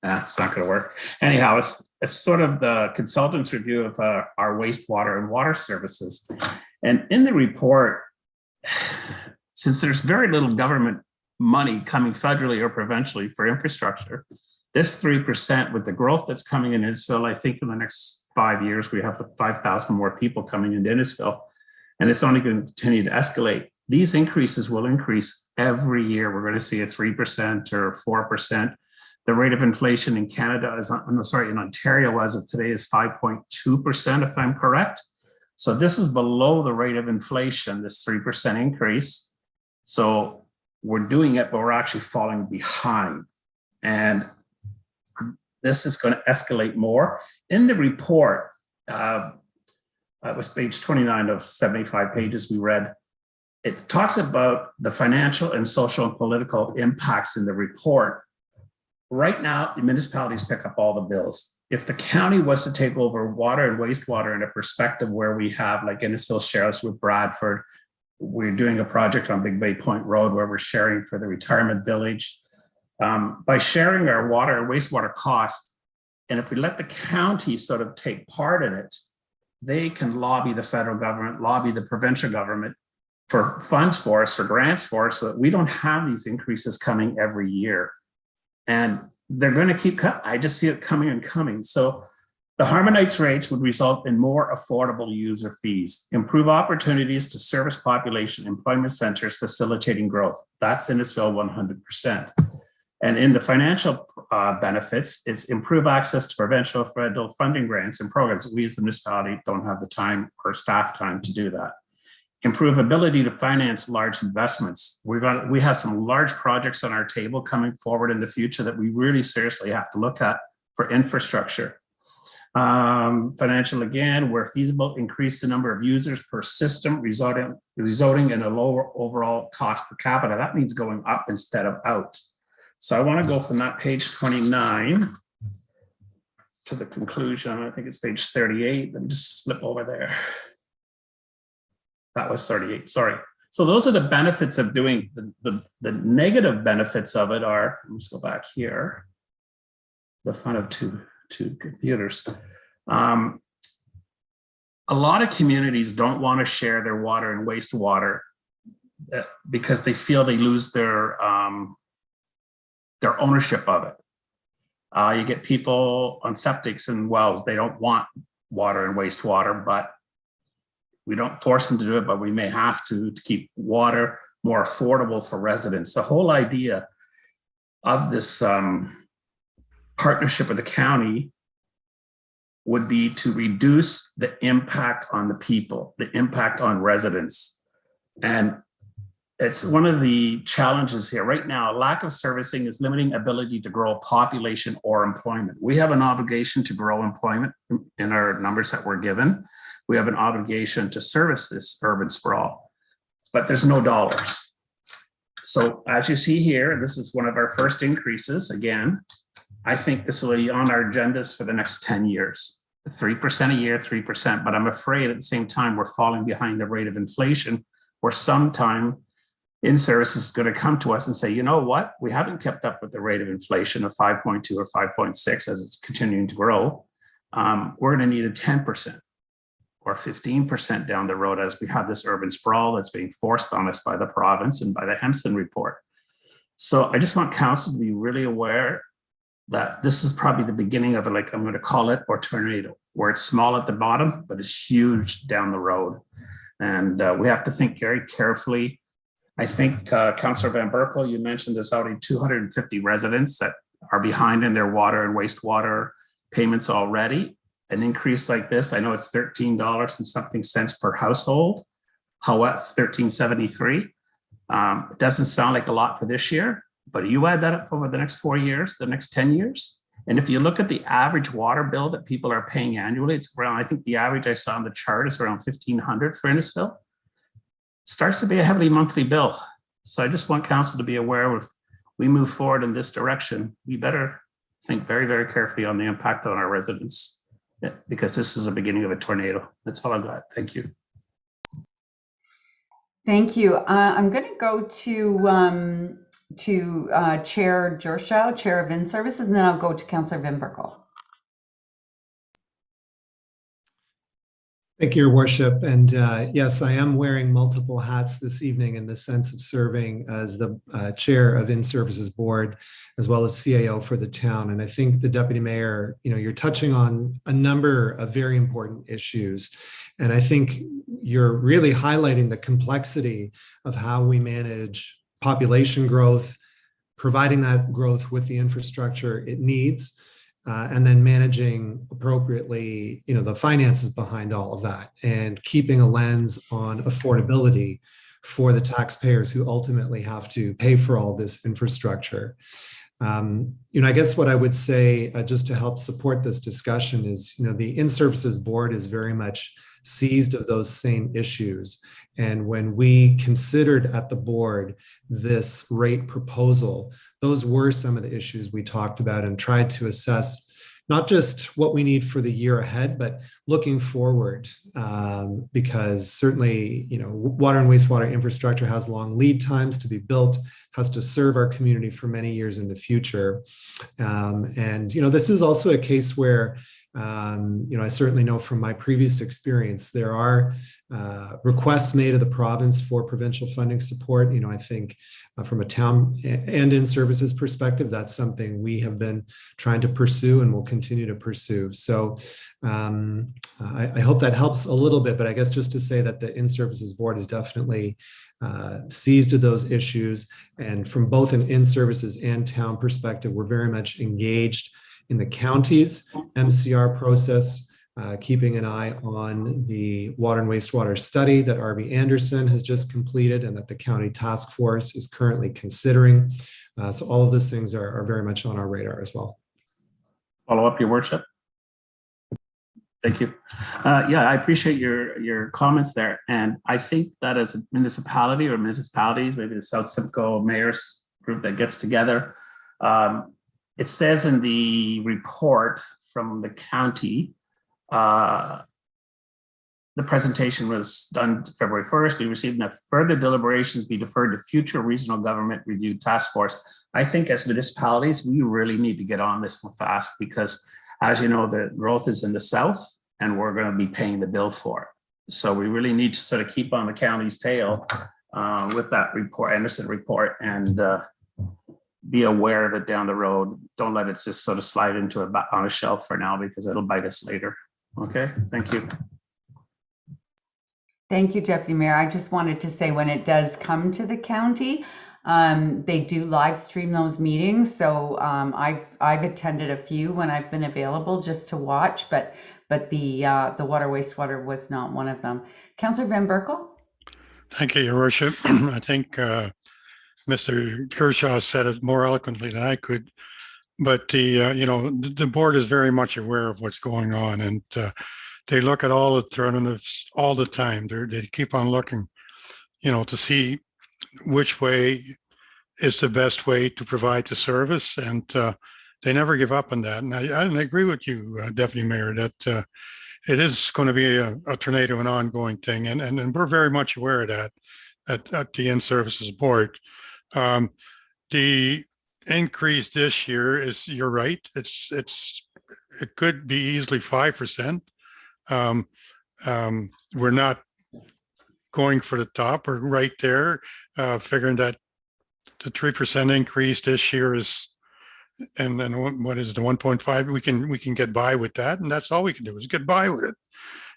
It's not going to work. Anyhow, it's sort of the consultant's review of our wastewater and water services. And in the report, since there's very little government money coming federally or provincially for infrastructure, this 3% with the growth that's coming in Innisfil, I think in the next 5 years, we have 5,000 more people coming into Innisfil, and it's only going to continue to escalate. These increases will increase every year. We're going to see a 3% or 4%. The rate of inflation in Canada is, in Ontario as of today is 5.2%, if I'm correct. So this is below the rate of inflation, this 3% increase. So we're doing it, but we're actually falling behind. And this is going to escalate more. In the report, it was page 29 of 75 pages we read. It talks about the financial and social and political impacts in the report. Right now, the municipalities pick up all the bills. If the county was to take over water and wastewater in a perspective where we have, like Innisfil shares with Bradford, we're doing a project on Big Bay Point Road where we're sharing for the retirement village. By sharing our water and wastewater costs, and if we let the county sort of take part in it, they can lobby the federal government, lobby the provincial government for funds for us, for grants for us, so that we don't have these increases coming every year. And they're going to keep coming. I just see it coming and coming. So the harmonized rates would result in more affordable user fees, improve opportunities to service population employment centers, facilitating growth. That's Innisfil 100%. And in the financial benefits, it's improve access to provincial federal funding grants and programs. We as a municipality don't have the time or staff time to do that. Improve ability to finance large investments. We have some large projects on our table coming forward in the future that we really seriously have to look at for infrastructure. Financial, again, where feasible, increase the number of users per system, resulting in a lower overall cost per capita. That means going up instead of out. So I want to go from that page 29 to the conclusion. I think it's page 38. Let me just slip over there. That was 38, sorry. So those are the benefits of doing the negative benefits of it are, let's go back here. The fun of two computers. A lot of communities don't want to share their water and wastewater because they feel they lose their ownership of it. You get people on septics and wells, they don't want water and wastewater, but we don't force them to do it, but we may have to keep water more affordable for residents. The whole idea of this partnership with the county would be to reduce the impact on the people, the impact on residents. And it's one of the challenges here. Right now, lack of servicing is limiting ability to grow population or employment. We have an obligation to grow employment in our numbers that we're given. We have an obligation to service this urban sprawl, but there's no dollars. So as you see here, this is one of our first increases. Again, I think this will be on our agendas for the next 10 years, 3% a year, 3%. But I'm afraid at the same time, we're falling behind the rate of inflation, where sometime in-service is going to come to us and say, you know what, we haven't kept up with the rate of inflation of 5.2 or 5.6 as it's continuing to grow. We're going to need a 10% or 15% down the road as we have this urban sprawl that's being forced on us by the province and by the Hempson report. So I just want council to be really aware that this is probably the beginning of it, like I'm going to call it, or tornado, where it's small at the bottom, but it's huge down the road. And we have to think very carefully. I think Councillor Van Berkel, you mentioned there's already 250 residents that are behind in their water and wastewater payments already. An increase like this, I know it's $13 and something cents per household. However, it's $13.73. It doesn't sound like a lot for this year, but you add that up over the next 4 years, the next 10 years. And if you look at the average water bill that people are paying annually, it's around, I think the average I saw on the chart is around $1,500 for Innisfil. It starts to be a heavily monthly bill. So I just want council to be aware if we move forward in this direction, we better think very, very carefully on the impact on our residents, because this is the beginning of a tornado. That's all I've got. Thank you. Thank you. I'm going to go to Chair Gershow, Chair of In-Services, and then I'll go to Councillor Van Berkel. Thank you, Your Worship. And yes, I am wearing multiple hats this evening in the sense of serving as the chair of In-Services Board, as well as CAO for the town. And I think the Deputy Mayor, you're touching on a number of very important issues. And I think you're really highlighting the complexity of how we manage population growth, providing that growth with the infrastructure it needs, and then managing appropriately, the finances behind all of that, and keeping a lens on affordability for the taxpayers who ultimately have to pay for all this infrastructure. I guess what I would say, just to help support this discussion, is, the In-Services Board is very much seized of those same issues. And when we considered at the board this rate proposal, those were some of the issues we talked about and tried to assess, not just what we need for the year ahead, but looking forward, because certainly, water and wastewater infrastructure has long lead times to be built, has to serve our community for many years in the future. And this is also a case where, I certainly know from my previous experience, there are requests made of the province for provincial funding support. I think from a town and in services perspective, that's something we have been trying to pursue and will continue to pursue. So I hope that helps a little bit, but I guess just to say that the in-services board is definitely seized of those issues. And from both an in-services and town perspective, we're very much engaged in the county's MCR process, keeping an eye on the water and wastewater study that RB Anderson has just completed and that the county task force is currently considering. So all of those things are very much on our radar as well. Follow up, Your Worship. Thank you. Yeah, I appreciate your comments there. And I think that as a municipality or municipalities, maybe the South Simcoe Mayor's group that gets together, it says in the report from the county, the presentation was done February 1st. We received that further deliberations be deferred to future regional government review task force. I think as municipalities, we really need to get on this one fast because, as you know, the growth is in the south and we're going to be paying the bill for it. So we really need to sort of keep on the county's tail with that report, Anderson report, and be aware of it down the road. Don't let it just sort of slide into on a shelf for now because it'll bite us later. Okay, thank you. Thank you, Deputy Mayor. I just wanted to say when it does come to the county, they do live stream those meetings. So I've attended a few when I've been available just to watch, but the water wastewater was not one of them. Councillor Van Berkel. Thank you, Your Worship. I think Mr. Kershaw said it more eloquently than I could, but the board is very much aware of what's going on, and they look at all alternatives all the time. They keep on looking, to see which way is the best way to provide the service, and they never give up on that. And I agree with you, Deputy Mayor, that it is going to be a tornado, an ongoing thing, and we're very much aware of that at the In-Services Board. The increase this year is, you're right, it could be easily 5%. We're not going for the top. We're right there, figuring that the 3% increase this year is, and then what is it, the 1.5? We can get by with that, and that's all we can do is get by with it.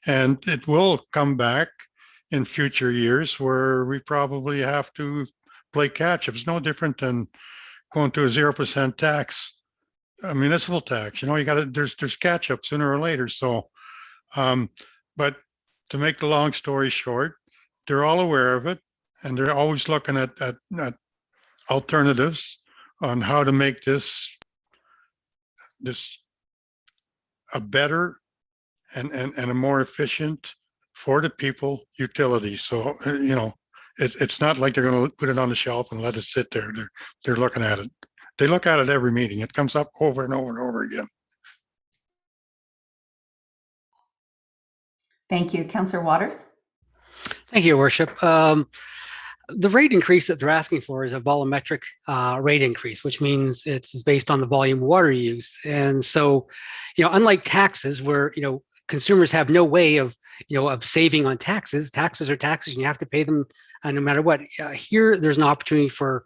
And it will come back in future years where we probably have to play catch up. It's no different than going to a 0% tax, a municipal tax. There's catch up sooner or later. So, but to make the long story short, they're all aware of it, and they're always looking at alternatives on how to make this a better and a more efficient for the people utility. So, it's not like they're going to put it on the shelf and let it sit there. They're looking at it. They look at it every meeting. It comes up over and over and over again. Thank you. Councillor Waters. Thank you, Your Worship. The rate increase that they're asking for is a volumetric rate increase, which means it's based on the volume of water use. And so, unlike taxes where, consumers have no way of saving on taxes. Taxes are taxes, and you have to pay them no matter what. Here, there's an opportunity for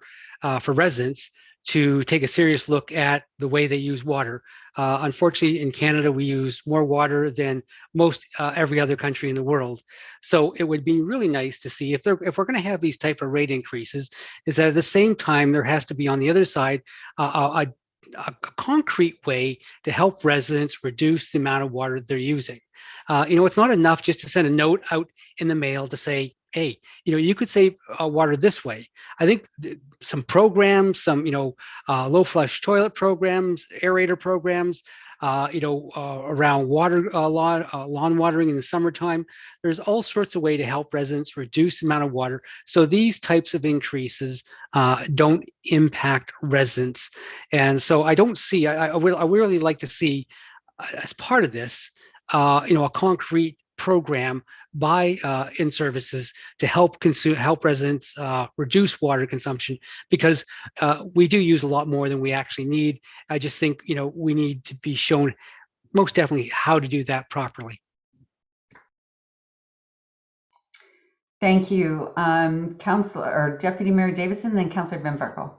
residents to take a serious look at the way they use water. Unfortunately, in Canada, we use more water than most every other country in the world. So it would be really nice to see if we're going to have these type of rate increases, is that at the same time there has to be on the other side a concrete way to help residents reduce the amount of water they're using. It's not enough just to send a note out in the mail to say, hey, you could save water this way. I think some programs, some, low flush toilet programs, aerator programs, around water, lawn watering in the summertime. There's all sorts of ways to help residents reduce the amount of water. So these types of increases don't impact residents. And so I don't see, I would really like to see as part of this, a concrete program by in-services to help residents reduce water consumption, because we do use a lot more than we actually need. I just think, we need to be shown most definitely how to do that properly. Thank you, Councillor or Deputy Mayor Davidson, then Councillor Van Berkel.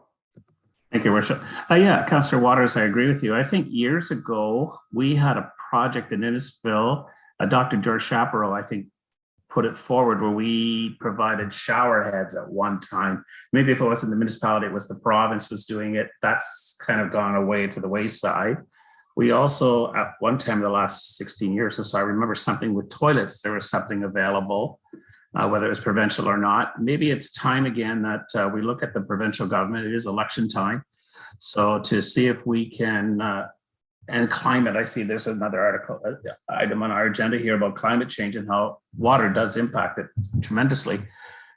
Thank you, Worship. Yeah, Councillor Waters, I agree with you. I think years ago, we had a project in Innisfil, Dr. George Chaparral, I think, put it forward, where we provided shower heads at one time. Maybe if it wasn't the municipality, it was the province was doing it. That's kind of gone away to the wayside. We also, at one time in the last 16 years or so, I remember something with toilets. There was something available, whether it was provincial or not. Maybe it's time again that we look at the provincial government. It is election time. So to see if we can, and climate, I see there's another item on our agenda here about climate change and how water does impact it tremendously.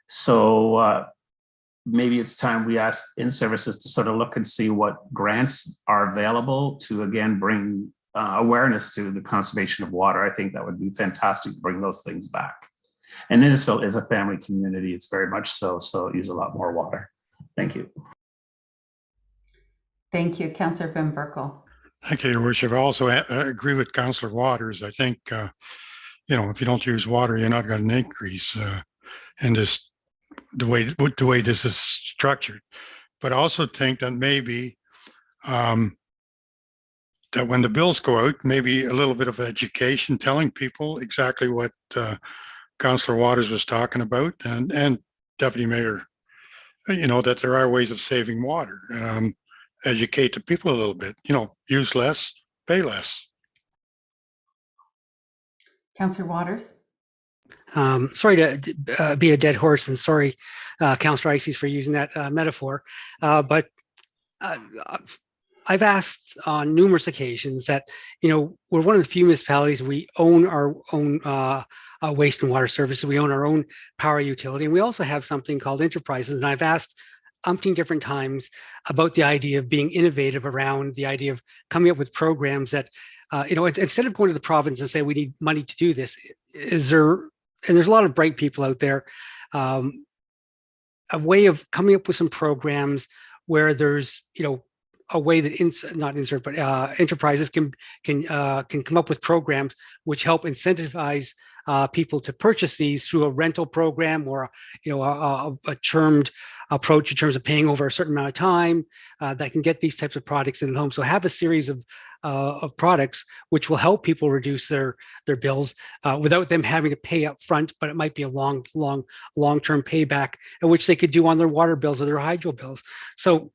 So maybe it's time we ask in-services to sort of look and see what grants are available to, again, bring awareness to the conservation of water. I think that would be fantastic to bring those things back. And Innisfil is a family community. It's very much so it uses a lot more water. Thank you. Thank you, Councillor Van Berkel. Thank you, Your Worship. I also agree with Councillor Waters. I think, if you don't use water, you're not going to increase in this, the way this is structured. But I also think that maybe that when the bills go out, maybe a little bit of education, telling people exactly what Councillor Waters was talking about, and Deputy Mayor, that there are ways of saving water. Educate the people a little bit, use less, pay less. Councillor Waters. Sorry to be a dead horse, and sorry, Councillor Ices, for using that metaphor, but I've asked on numerous occasions that, we're one of the few municipalities, we own our own waste and water services, we own our own power utility, and we also have something called enterprises. And I've asked umpteen different times about the idea of being innovative around the idea of coming up with programs that, instead of going to the province and say we need money to do this, and there's a lot of bright people out there, a way of coming up with some programs where there's, a way that enterprises can come up with programs which help incentivize people to purchase these through a rental program or a termed approach in terms of paying over a certain amount of time that can get these types of products in the home. So have a series of products which will help people reduce their bills without them having to pay up front, but it might be a long-term payback, which they could do on their water bills or their hydro bills. So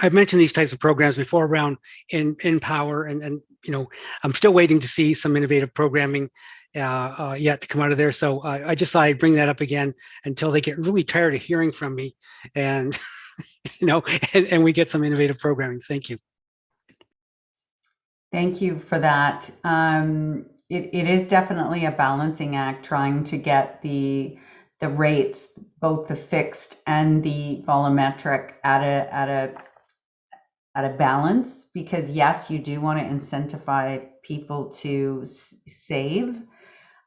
I've mentioned these types of programs before around in power, and I'm still waiting to see some innovative programming yet to come out of there. So I just thought I'd bring that up again until they get really tired of hearing from me, and and we get some innovative programming. Thank you. Thank you for that. It is definitely a balancing act trying to get the rates, both the fixed and the volumetric, at a balance, because yes, you do want to incentivize people to save,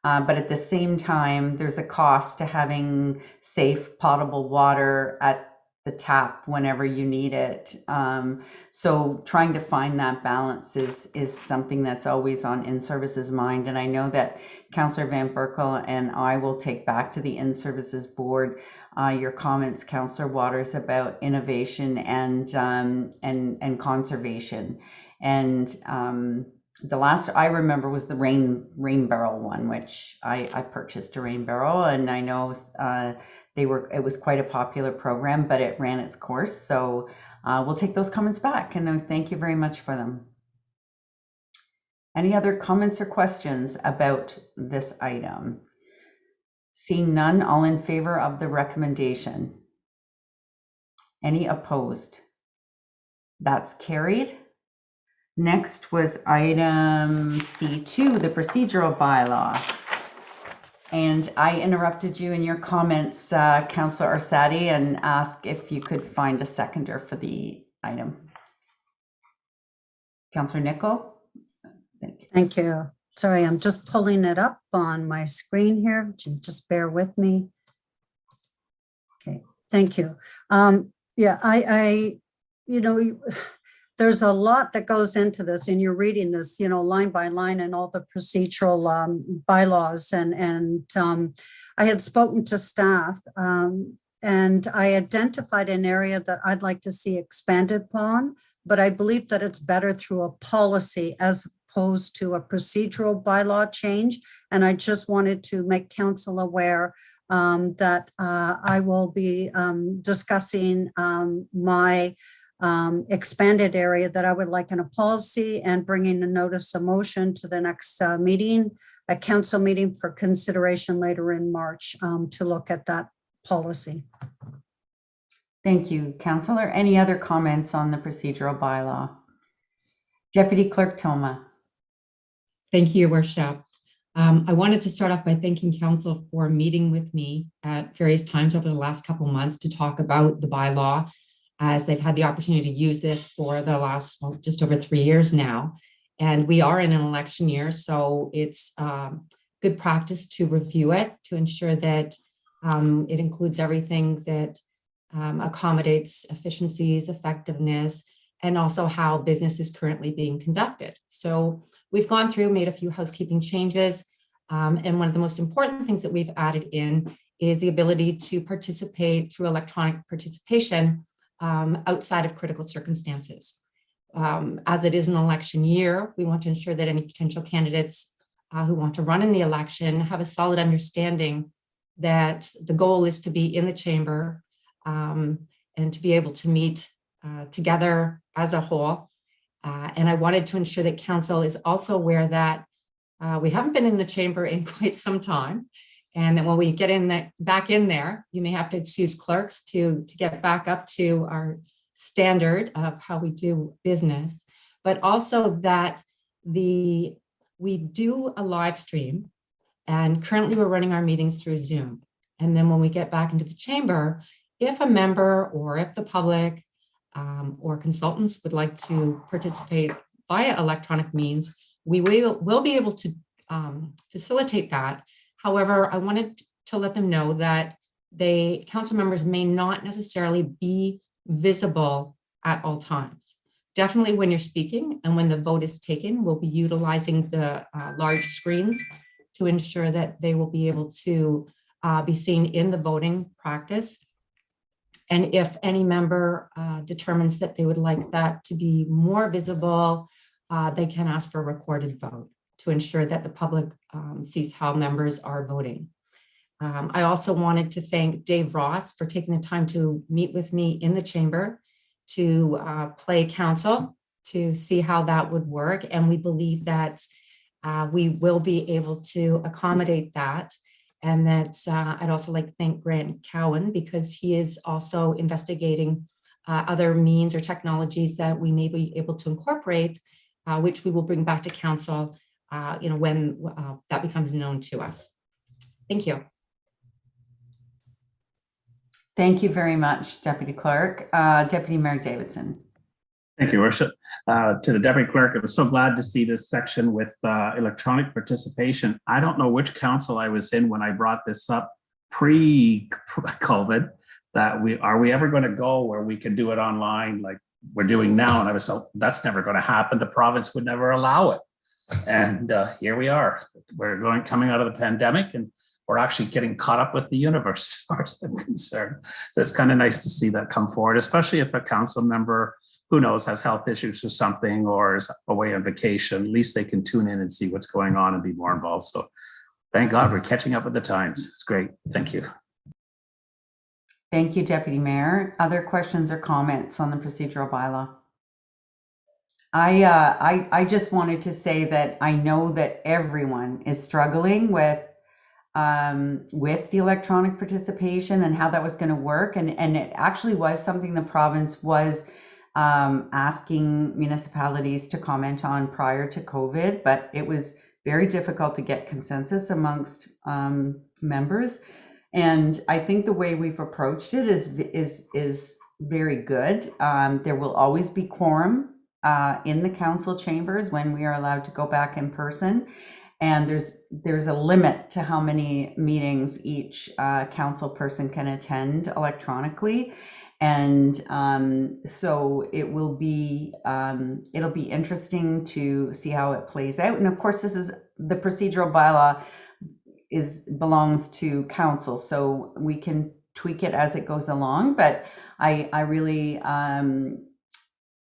but at the same time, there's a cost to having safe potable water at the tap whenever you need it. So trying to find that balance is something that's always on in-services mind. And I know that Councillor Van Berkel and I will take back to the in-services board your comments, Councillor Waters, about innovation and conservation. And the last I remember was the rain barrel one, which I purchased a rain barrel, and I know it was quite a popular program, but it ran its course. So we'll take those comments back, and thank you very much for them. Any other comments or questions about this item? Seeing none, all in favor of the recommendation? Any opposed? That's carried. Next was item C2, the procedural bylaw. And I interrupted you in your comments, Councillor Orsatti, and asked if you could find a seconder for the item. Councillor Nicol? Thank you. Thank you. Sorry, I'm just pulling it up on my screen here. Just bear with me. Okay, thank you. Yeah, you know, there's a lot that goes into this, and you're reading this, you know, line by line, and all the procedural bylaws. And I had spoken to staff, and I identified an area that I'd like to see expanded upon, but I believe that it's better through a policy as opposed to a procedural bylaw change. And I just wanted to make council aware that I will be discussing my expanded area that I would like in a policy, and bringing a notice of motion to the next meeting, a council meeting for consideration later in March to look at that policy. Thank you, Councillor. Any other comments on the procedural bylaw? Deputy Clerk Toma. Thank you, Your Worship. I wanted to start off by thanking Council for meeting with me at various times over the last couple of months to talk about the bylaw, as they've had the opportunity to use this for the last just over 3 years now. And we are in an election year, so it's good practice to review it to ensure that it includes everything that accommodates efficiencies, effectiveness, and also how business is currently being conducted. So we've gone through, made a few housekeeping changes, and one of the most important things that we've added in is the ability to participate through electronic participation outside of critical circumstances. As it is an election year, we want to ensure that any potential candidates who want to run in the election have a solid understanding that the goal is to be in the chamber and to be able to meet together as a whole. And I wanted to ensure that council is also aware that we haven't been in the chamber in quite some time. And then when we get in there, back in there, you may have to excuse clerks to get back up to our standard of how we do business, but also that we do a live stream, and currently we're running our meetings through Zoom. And then when we get back into the chamber, if a member or if the public or consultants would like to participate via electronic means, we will be able to facilitate that. However, I wanted to let them know that council members may not necessarily be visible at all times. Definitely when you're speaking and when the vote is taken, we'll be utilizing the large screens to ensure that they will be able to be seen in the voting practice. And if any member determines that they would like that to be more visible, they can ask for a recorded vote to ensure that the public sees how members are voting. I also wanted to thank Dave Ross for taking the time to meet with me in the chamber to play council to see how that would work. And we believe that we will be able to accommodate that. And that's, I'd also like to thank Grant Cowan, because he is also investigating other means or technologies that we may be able to incorporate, which we will bring back to council when that becomes known to us. Thank you. Thank you very much, Deputy Clerk. Deputy Mayor Davidson. Thank you, Worship. To the Deputy Clerk, I was so glad to see this section with electronic participation. I don't know which council I was in when I brought this up pre-COVID, that are we ever going to go where we can do it online like we're doing now? And I was so, that's never going to happen. The province would never allow it. And here we are. We're coming out of the pandemic, and we're actually getting caught up with the universe as far as I'm concerned. So it's kind of nice to see that come forward, especially if a council member, who knows, has health issues or something, or is away on vacation. At least they can tune in and see what's going on and be more involved. So thank God we're catching up with the times. It's great. Thank you. Thank you, Deputy Mayor. Other questions or comments on the procedural bylaw? I just wanted to say that I know that everyone is struggling with the electronic participation and how that was going to work. And it actually was something the province was asking municipalities to comment on prior to COVID, but it was very difficult to get consensus amongst members. And I think the way we've approached it is very good. There will always be quorum in the council chambers when we are allowed to go back in person. And there's a limit to how many meetings each council person can attend electronically. And so it'll be interesting to see how it plays out. And of course, this is the procedural bylaw belongs to council, so we can tweak it as it goes along. But I really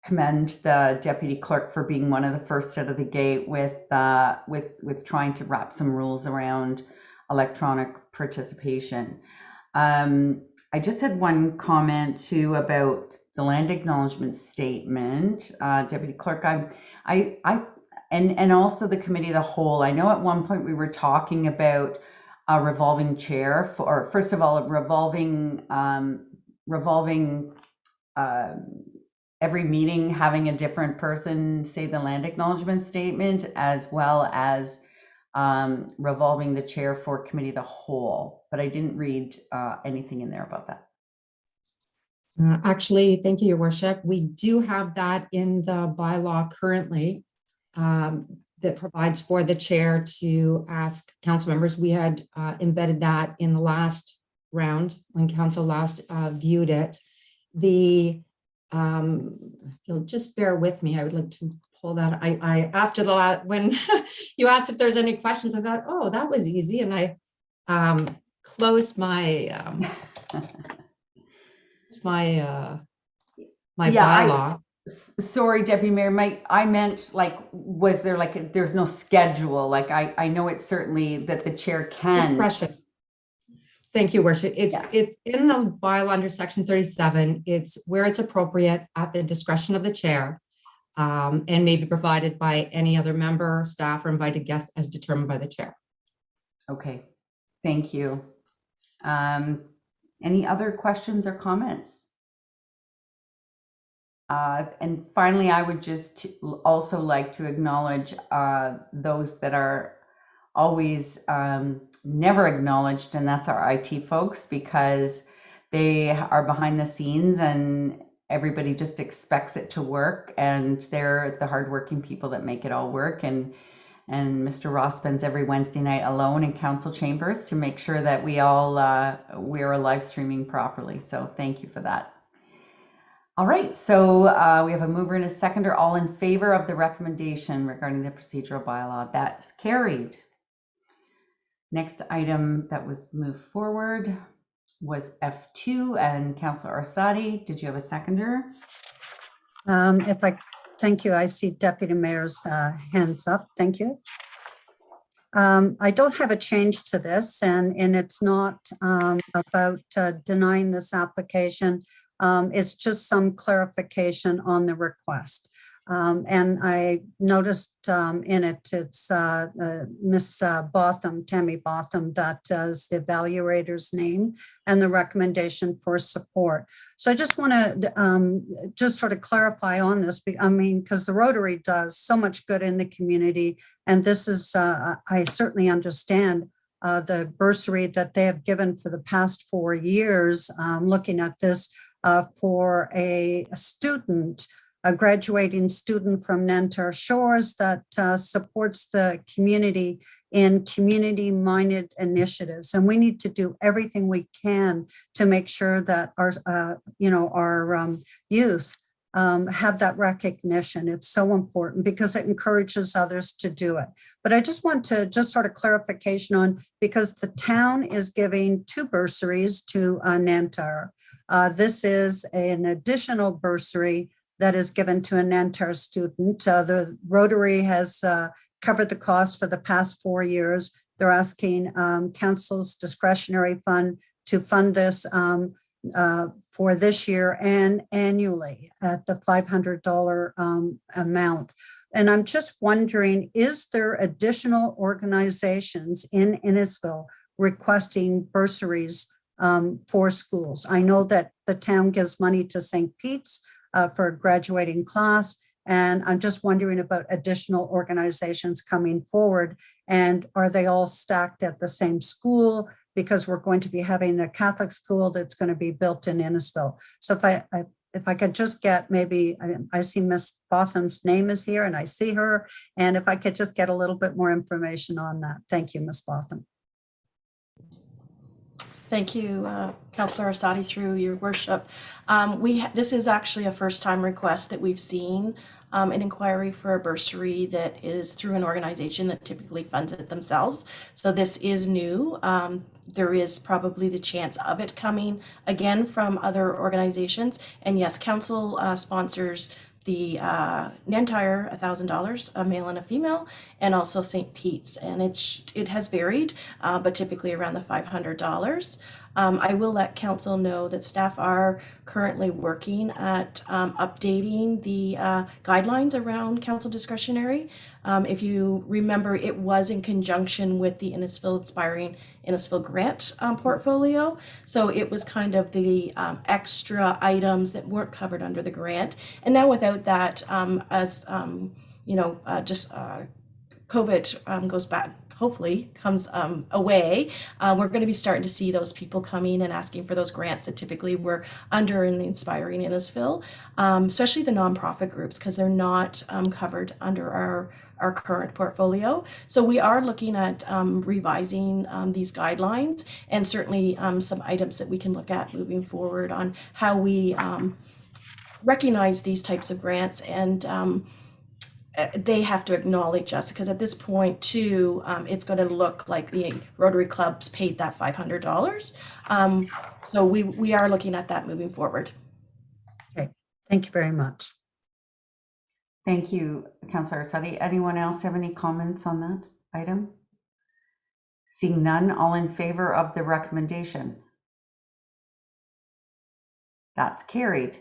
commend the deputy clerk for being one of the first out of the gate with trying to wrap some rules around electronic participation. I just had one comment too about the land acknowledgement statement, deputy clerk. And also the committee of the whole. I know at one point we were talking about a revolving chair or first of all, a revolving every meeting having a different person say the land acknowledgement statement, as well as revolving the chair for committee of the whole. But I didn't read anything in there about that. Actually, thank you, Your Worship. We do have that in the bylaw currently that provides for the chair to ask council members. We had embedded that in the last round when council last viewed it. If you'll just bear with me, I would like to pull that. I after the when you asked if there's any questions, I thought, oh, that was easy, and I closed my my bylaw. Sorry, Deputy Mayor, I meant like, was there like, there's no schedule? Like, I know it's certainly that the chair can. Discretion. Thank you, Worship. It's in the bylaw under section 37. It's where it's appropriate at the discretion of the chair and may be provided by any other member, staff, or invited guest as determined by the chair. Okay, thank you. Any other questions or comments? And finally, I would just also like to acknowledge those that are always never acknowledged, and that's our IT folks, because they are behind the scenes and everybody just expects it to work, and they're the hardworking people that make it all work. And Mr. Ross spends every Wednesday night alone in council chambers to make sure that we all we are live streaming properly. So thank you for that. All right, so we have a mover and a seconder. All in favor of the recommendation regarding the procedural bylaw? That's carried. Next item that was moved forward was F2, and Councillor Orsatti, did you have a seconder? Thank you. I see Deputy Mayor's hands up. Thank you. I don't have a change to this, and it's not about denying this application. It's just some clarification on the request. And I noticed in it, it's Miss Botham, Tammy Botham, that is the evaluator's name and the recommendation for support. So I just want to just sort of clarify on this. I mean, because the Rotary does so much good in the community, and this is, I certainly understand the bursary that they have given for the past 4 years, looking at this for a student, a graduating student from Nantar Shores that supports the community in community-minded initiatives. And we need to do everything we can to make sure that our, our youth have that recognition. It's so important because it encourages others to do it. But I just want to just sort of clarification on, because the town is giving 2 bursaries to Nantar. This is an additional bursary that is given to a Nantar student. The Rotary has covered the cost for the past 4 years. They're asking Council's discretionary fund to fund this for this year and annually at the $500 amount. And I'm just wondering, is there additional organizations in Innisfil requesting bursaries for schools? I know that the town gives money to St. Pete's for a graduating class. And I'm just wondering about additional organizations coming forward. And are they all stacked at the same school? Because we're going to be having a Catholic school that's going to be built in Innisfil. So if if I could just get maybe, I see Miss Botham's name is here and I see her. And if I could just get a little bit more information on that. Thank you, Miss Botham. Thank you, Councillor Asadi, through your worship. This is actually a first-time request that we've seen, an inquiry for a bursary that is through an organization that typically funds it themselves. So this is new. There is probably the chance of it coming again from other organizations. And yes, council sponsors the Nantire, $1,000, a male and a female, and also St. Pete's, and it has varied, but typically around the $500. I will let council know that staff are currently working at updating the guidelines around council discretionary. If you remember, it was in conjunction with the Innisfil Inspiring Innisfil Grant portfolio. So it was kind of the extra items that weren't covered under the grant. And now without that, as COVID goes back, hopefully comes away, we're going to be starting to see those people coming and asking for those grants that typically were under in the Inspiring Innisfil, especially the nonprofit groups, because they're not covered under our current portfolio. So we are looking at revising these guidelines, and certainly some items that we can look at moving forward on how we recognize these types of grants, and they have to acknowledge us, because at this point too, it's going to look like the Rotary Clubs paid that $500. So we are looking at that moving forward. Okay, thank you very much. Thank you, Councillor Asadi. Anyone else have any comments on that item? Seeing none, all in favor of the recommendation? That's carried.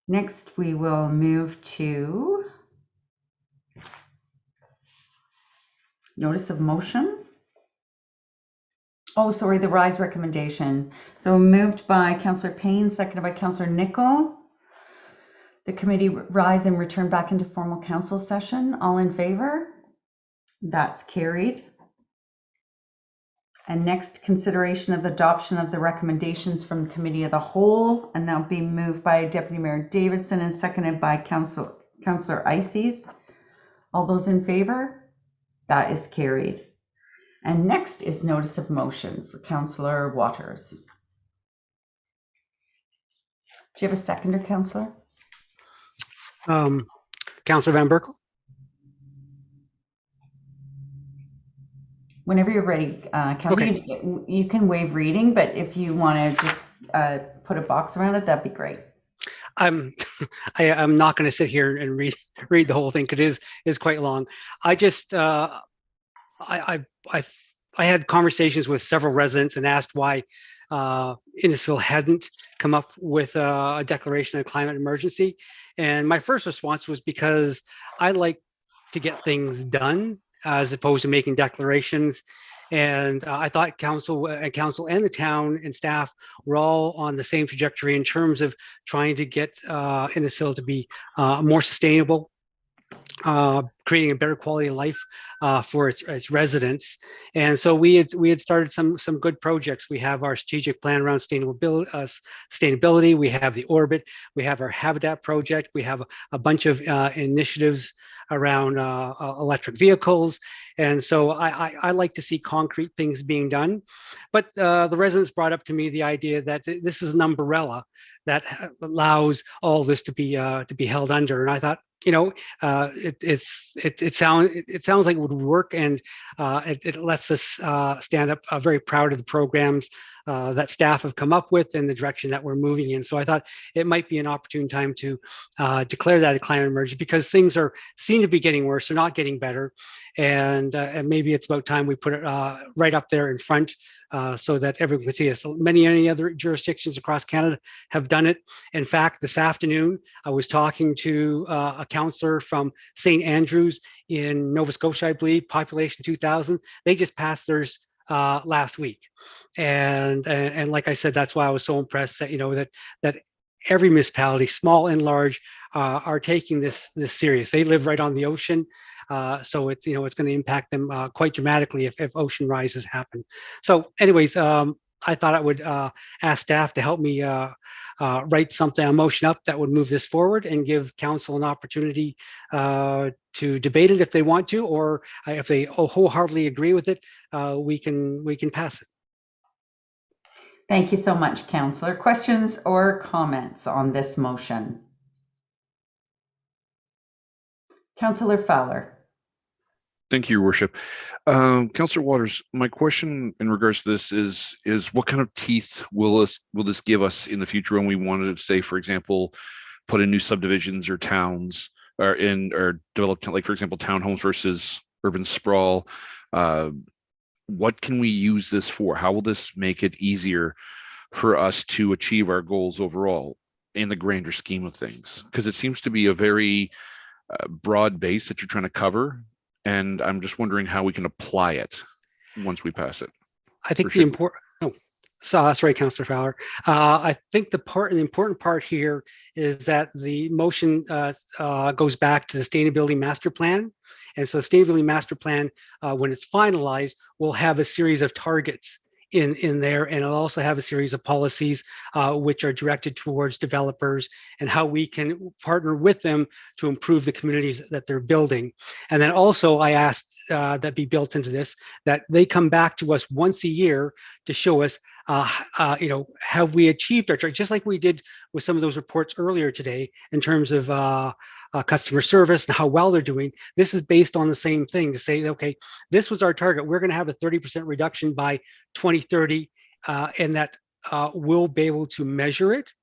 Next, we will move to notice of motion. Oh, sorry, the RISE recommendation. So moved by Councillor Payne, seconded by Councillor Nicol. The committee rise and return back into formal council session. All in favor? That's carried. And next, consideration of adoption of the recommendations from the Committee of the Whole, and that will be moved by Deputy Mayor Davidson and seconded by Councillor Eisses. All those in favor? That is carried. And next is notice of motion for Councillor Waters. Do you have a seconder, Councillor? Councillor Van Berkel. Whenever you're ready, Councillor, okay. You can waive reading, but if you want to just put a box around it, that'd be great. I'm not going to sit here and read the whole thing, because it is quite long. I just I had conversations with several residents and asked why Innisfil hadn't come up with a declaration of climate emergency, and my first response was because I like to get things done as opposed to making declarations. And I thought council and the town and staff were all on the same trajectory in terms of trying to get Innisfil to be more sustainable, creating a better quality of life for its residents. And so we had started some good projects. We have our strategic plan around sustainability. We have the Orbit. We have our Habitat project. We have a bunch of initiatives around electric vehicles. And so I like to see concrete things being done. But the residents brought up to me the idea that this is an umbrella that allows all this to be held under. And I thought, it sounds like it would work, and it lets us stand up very proud of the programs that staff have come up with and the direction that we're moving in. So I thought it might be an opportune time to declare that a climate emergency, because things seem to be getting worse. They're not getting better, and maybe it's about time we put it right up there in front so that everyone can see us. Many other jurisdictions across Canada have done it. In fact, this afternoon I was talking to a councillor from St. Andrews in Nova Scotia, I believe, population 2,000. They just passed theirs last week, and like I said, that's why I was so impressed that that every municipality, small and large, are taking this serious. They live right on the ocean, so it's it's going to impact them quite dramatically if ocean rises happen. So, anyways, I thought I would ask staff to help me write something, a motion up that would move this forward and give council an opportunity to debate it if they want to, or if they wholeheartedly agree with it, we can pass it. Thank you so much, Councillor. Questions or comments on this motion? Councillor Fowler. Thank you, Your Worship. Councillor Waters, my question in regards to this is what kind of teeth will this give us in the future when we wanted to say, for example, put in new subdivisions or towns or develop, like, for example, townhomes versus urban sprawl? What can we use this for? How will this make it easier for us to achieve our goals overall in the grander scheme of things? Because it seems to be a very broad base that you're trying to cover, and I'm just wondering how we can apply it once we pass it. I think the important. Sorry, Councillor Fowler. I think the important part here is that the motion goes back to the Sustainability Master Plan. And so the Sustainability Master Plan, when it's finalized, will have a series of targets in there, and it'll also have a series of policies which are directed towards developers and how we can partner with them to improve the communities that they're building. And then also I asked that be built into this, that they come back to us once a year to show us, have we achieved our target, just like we did with some of those reports earlier today in terms of customer service and how well they're doing. This is based on the same thing to say, okay, this was our target. We're going to have a 30% reduction by 2030, and that we'll be able to measure it,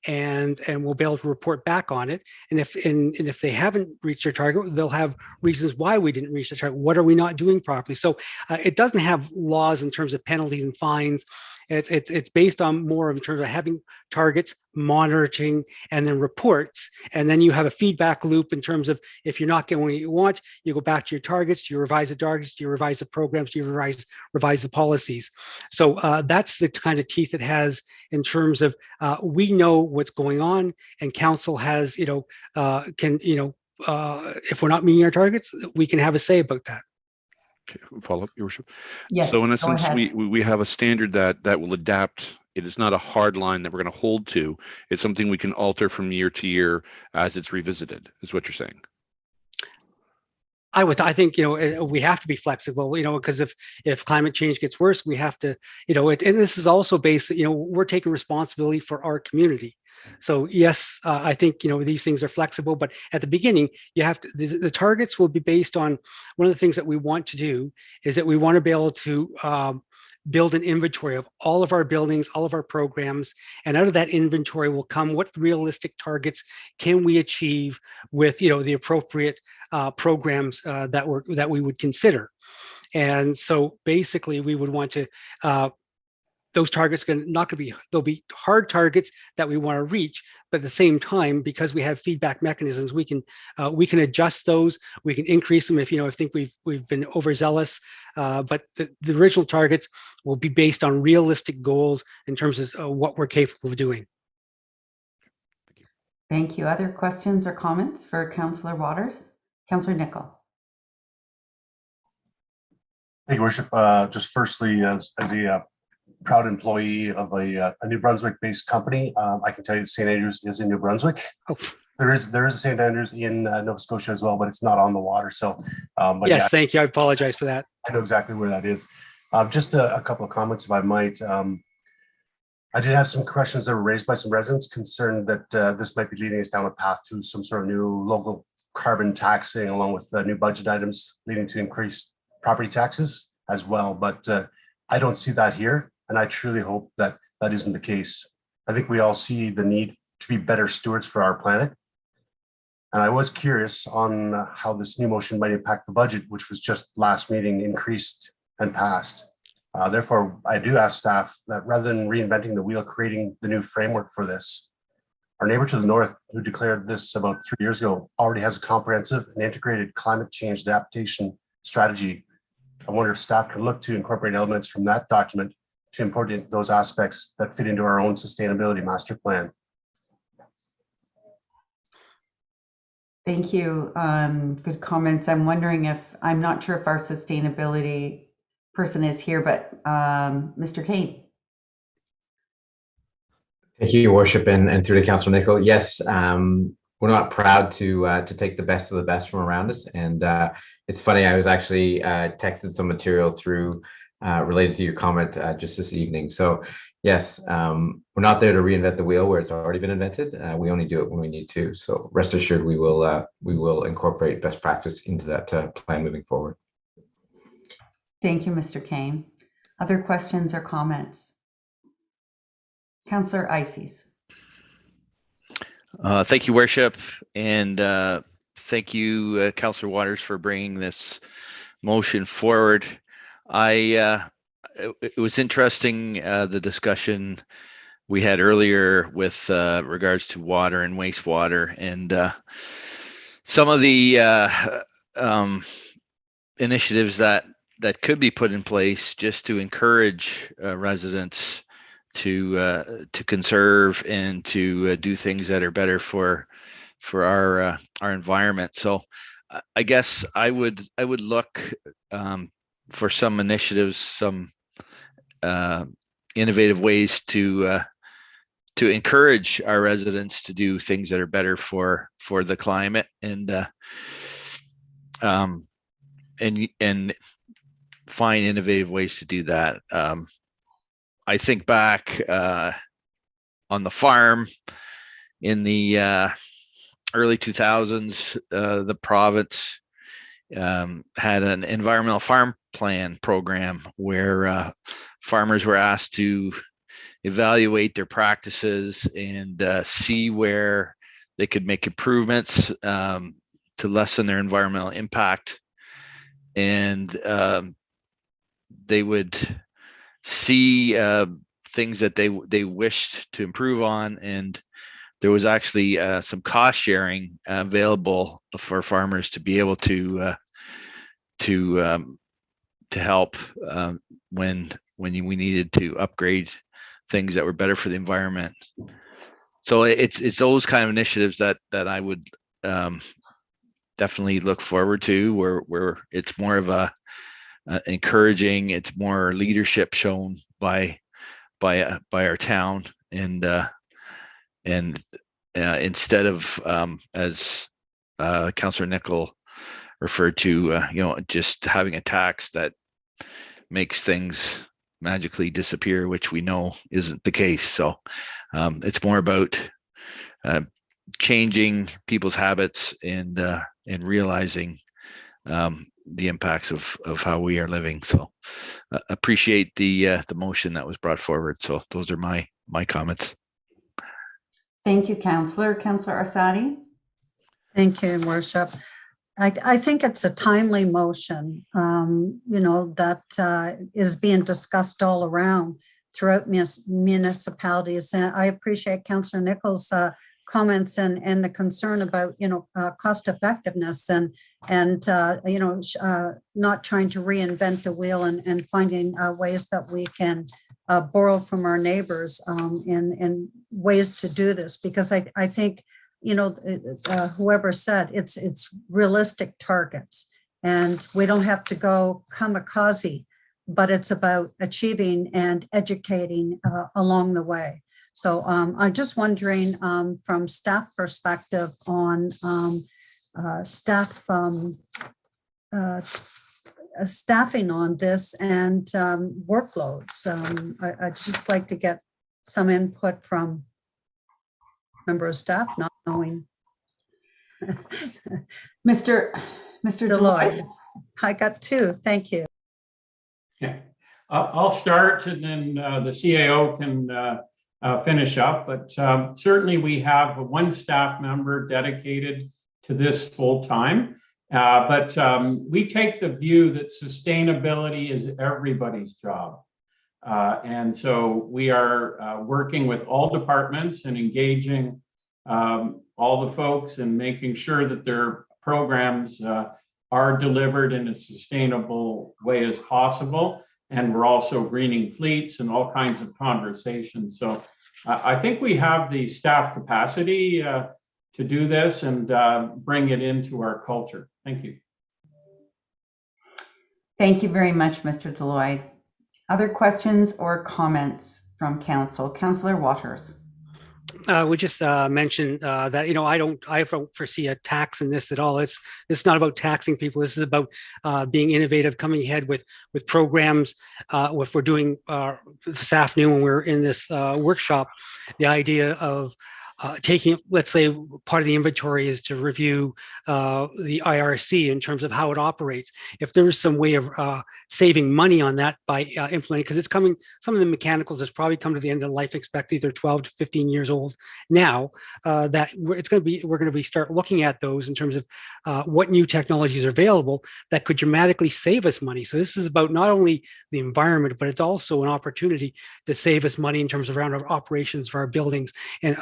and we'll be able to report back on it. And if they haven't reached their target, they'll have reasons why we didn't reach the target. What are we not doing properly? So it doesn't have laws in terms of penalties and fines. It's based on more in terms of having targets, monitoring, and then reports. And then you have a feedback loop in terms of if you're not getting what you want, you go back to your targets, do you revise the targets, do you revise the programs, do you revise the policies. So that's the kind of teeth it has in terms of we know what's going on, and council has, if we're not meeting our targets, we can have a say about that. Okay, follow up, Your Worship. Yes, so in go essence, ahead. we have a standard that will adapt. It is not a hard line that we're going to hold to. It's something we can alter from year to year as it's revisited, is what you're saying. I think, we have to be flexible, because if climate change gets worse, we have to, and this is also based, we're taking responsibility for our community. So yes, I think, these things are flexible, but at the beginning, you have to, the targets will be based on, one of the things that we want to do is that we want to be able to build an inventory of all of our buildings, all of our programs, and out of that inventory will come what realistic targets can we achieve with, the appropriate programs that we would consider. And so basically we would want to, those targets they'll be hard targets that we want to reach, but at the same time, because we have feedback mechanisms, we can adjust those, we can increase them if think we've been overzealous, but the original targets will be based on realistic goals in terms of what we're capable of doing. Thank you. Other questions or comments for Councillor Waters? Councillor Nicol. Thank you, Worship. Just firstly, as a proud employee of a New Brunswick-based company, I can tell you St. Andrews is in New Brunswick. Oh. There is a St. Andrews in Nova Scotia as well, but it's not on the water. So, but yes, yeah, thank you. I apologize for that. I know exactly where that is. Just a couple of comments, if I might. I did have some questions that were raised by some residents concerned that this might be leading us down a path to some sort of new local carbon taxing, along with new budget items leading to increased property taxes as well. But I don't see that here, and I truly hope that that isn't the case. I think we all see the need to be better stewards for our planet. And I was curious on how this new motion might impact the budget, which was just last meeting increased and passed. Therefore, I do ask staff that rather than reinventing the wheel, creating the new framework for this, our neighbor to the north, who declared this about 3 years ago, already has a comprehensive and integrated climate change adaptation strategy. I wonder if staff can look to incorporate elements from that document to import in those aspects that fit into our own sustainability master plan. Thank you. Good comments. I'm wondering I'm not sure if our sustainability person is here, but Mr. Kane. Thank you, Your Worship, and through to Councillor Nicol. Yes, we're not proud to take the best of the best from around us. And it's funny, I was actually texted some material through related to your comment just this evening. So yes, we're not there to reinvent the wheel where it's already been invented. We only do it when we need to. So rest assured, we will incorporate best practice into that plan moving forward. Thank you, Mr. Kane. Other questions or comments? Councillor Eisses. Thank you, Worship, and thank you, Councillor Waters, for bringing this motion forward. It was interesting, the discussion we had earlier with regards to water and wastewater, and some of the initiatives that could be put in place just to encourage residents to conserve and to do things that are better for our environment. So I guess I would look for some initiatives, some innovative ways to encourage our residents to do things that are better for the climate, and find innovative ways to do that. I think back on the farm in the early 2000s, the province had an environmental farm plan program where farmers were asked to evaluate their practices and see where they could make improvements to lessen their environmental impact. And they would see things that they wished to improve on, and there was actually some cost sharing available for farmers to be able to help when we needed to upgrade things that were better for the environment. So it's those kind of initiatives that I would definitely look forward to, where it's more of a encouraging, it's more leadership shown by our town, and instead of as Councillor Nicol referred to, just having a tax that makes things magically disappear, which we know isn't the case. So it's more about changing people's habits and realizing the impacts of how we are living. So appreciate the motion that was brought forward. So those are my comments. Thank you, Councillor. Councillor Arsadi. Thank you, Your Worship. I think it's a timely motion, that is being discussed all around throughout municipalities. And I appreciate Councillor Nicol's comments and the concern about, cost effectiveness and not trying to reinvent the wheel and finding ways that we can borrow from our neighbors and ways to do this, because I think, whoever said it's realistic targets, and we don't have to go kamikaze, but it's about achieving and educating along the way. So I'm just wondering from staff perspective on staff staffing on this and workloads. I'd just like to get some input from member of staff, not knowing. Mr. Deloy. I got two. Thank you. Yeah, I'll start, and then the CAO can finish up. But certainly we have one staff member dedicated to this full time. But we take the view that sustainability is everybody's job. And so we are working with all departments and engaging all the folks and making sure that their programs are delivered in a sustainable way as possible. And we're also greening fleets and all kinds of conversations. So I think we have the staff capacity to do this and bring it into our culture. Thank you. Thank you very much, Mr. Deloy. Other questions or comments from council? Councillor Waters. would just mention that, I don't foresee a tax in this at all. It's not about taxing people. This is about being innovative, coming ahead with programs. If we're doing this afternoon when we're in this workshop, the idea of taking, let's say, part of the inventory is to review the IRC in terms of how it operates. If there is some way of saving money on that by implementing, because it's coming, some of the mechanicals has probably come to the end of life expectancy. They're 12 to 15 years old now. That we're going to be start looking at those in terms of what new technologies are available that could dramatically save us money. So this is about not only the environment, but it's also an opportunity to save us money in terms of around our operations for our buildings. And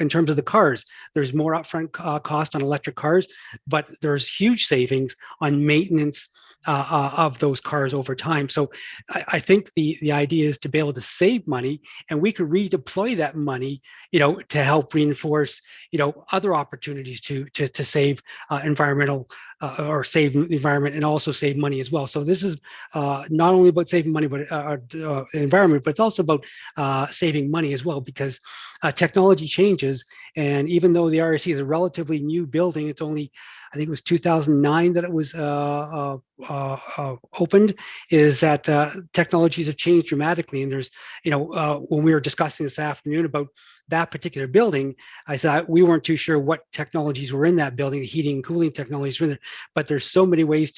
in terms of the cars, there's more upfront cost on electric cars, but there's huge savings on maintenance of those cars over time. So I think the idea is to be able to save money, and we could redeploy that money, to help reinforce, other opportunities to save environmental or save the environment and also save money as well. So this is not only about saving money, but environment, but it's also about saving money as well, because technology changes. And even though the RSC is a relatively new building, it's only, I think it was 2009 that it was opened, is that technologies have changed dramatically. And there's, when we were discussing this afternoon about that particular building, I said we weren't too sure what technologies were in that building, the heating and cooling technologies were in there, but there's so many ways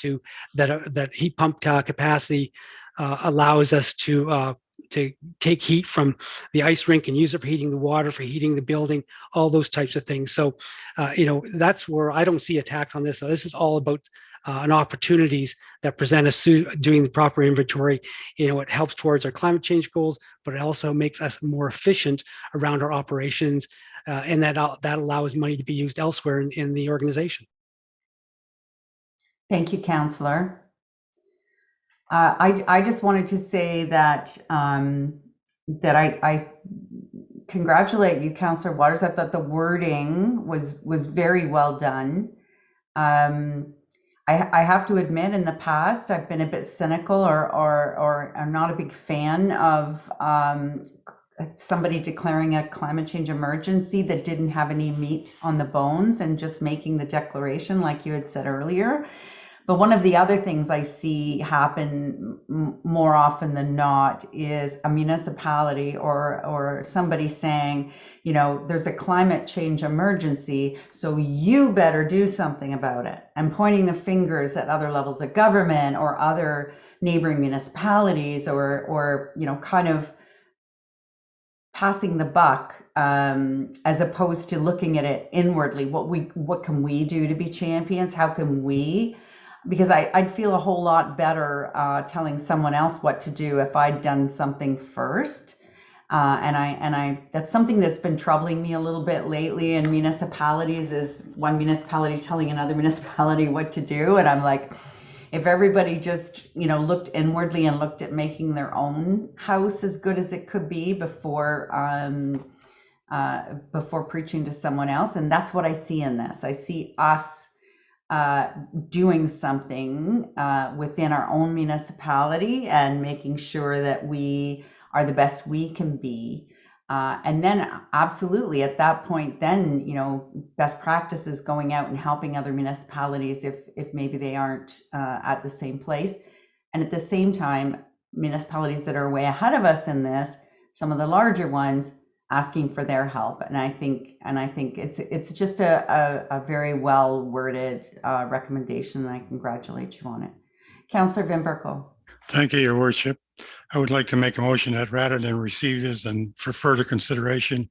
that heat pump capacity allows us to take heat from the ice rink and use it for heating the water, for heating the building, all those types of things. So, that's where I don't see a tax on this. So this is all about an opportunities that present us doing the proper inventory. It helps towards our climate change goals, but it also makes us more efficient around our operations, and that allows money to be used elsewhere in the organization. Thank you, Councillor. I just wanted to say that that I congratulate you, Councillor Waters. I thought the wording was very well done. I have to admit, in the past, I've been a bit cynical or I'm not a big fan of somebody declaring a climate change emergency that didn't have any meat on the bones and just making the declaration like you had said earlier. But one of the other things I see happen more often than not is a municipality or somebody saying, there's a climate change emergency, so you better do something about it, and pointing the fingers at other levels of government or other neighboring municipalities, or kind of passing the buck, as opposed to looking at it inwardly. What can we do to be champions? How can we? Because I'd feel a whole lot better telling someone else what to do if I'd done something first. And that's something that's been troubling me a little bit lately in municipalities, is one municipality telling another municipality what to do. And I'm like, if everybody just, looked inwardly and looked at making their own house as good as it could be before preaching to someone else. And that's what I see in this. I see us doing something within our own municipality and making sure that we are the best we can be. And then absolutely at that point, then, best practices going out and helping other municipalities if maybe they aren't at the same place. And at the same time, municipalities that are way ahead of us in this, some of the larger ones, asking for their help. And I think it's just a very well worded recommendation, and I congratulate you on it. Councillor Van Berkel. Thank you, Your Worship. I would like to make a motion that rather than receive this and for further consideration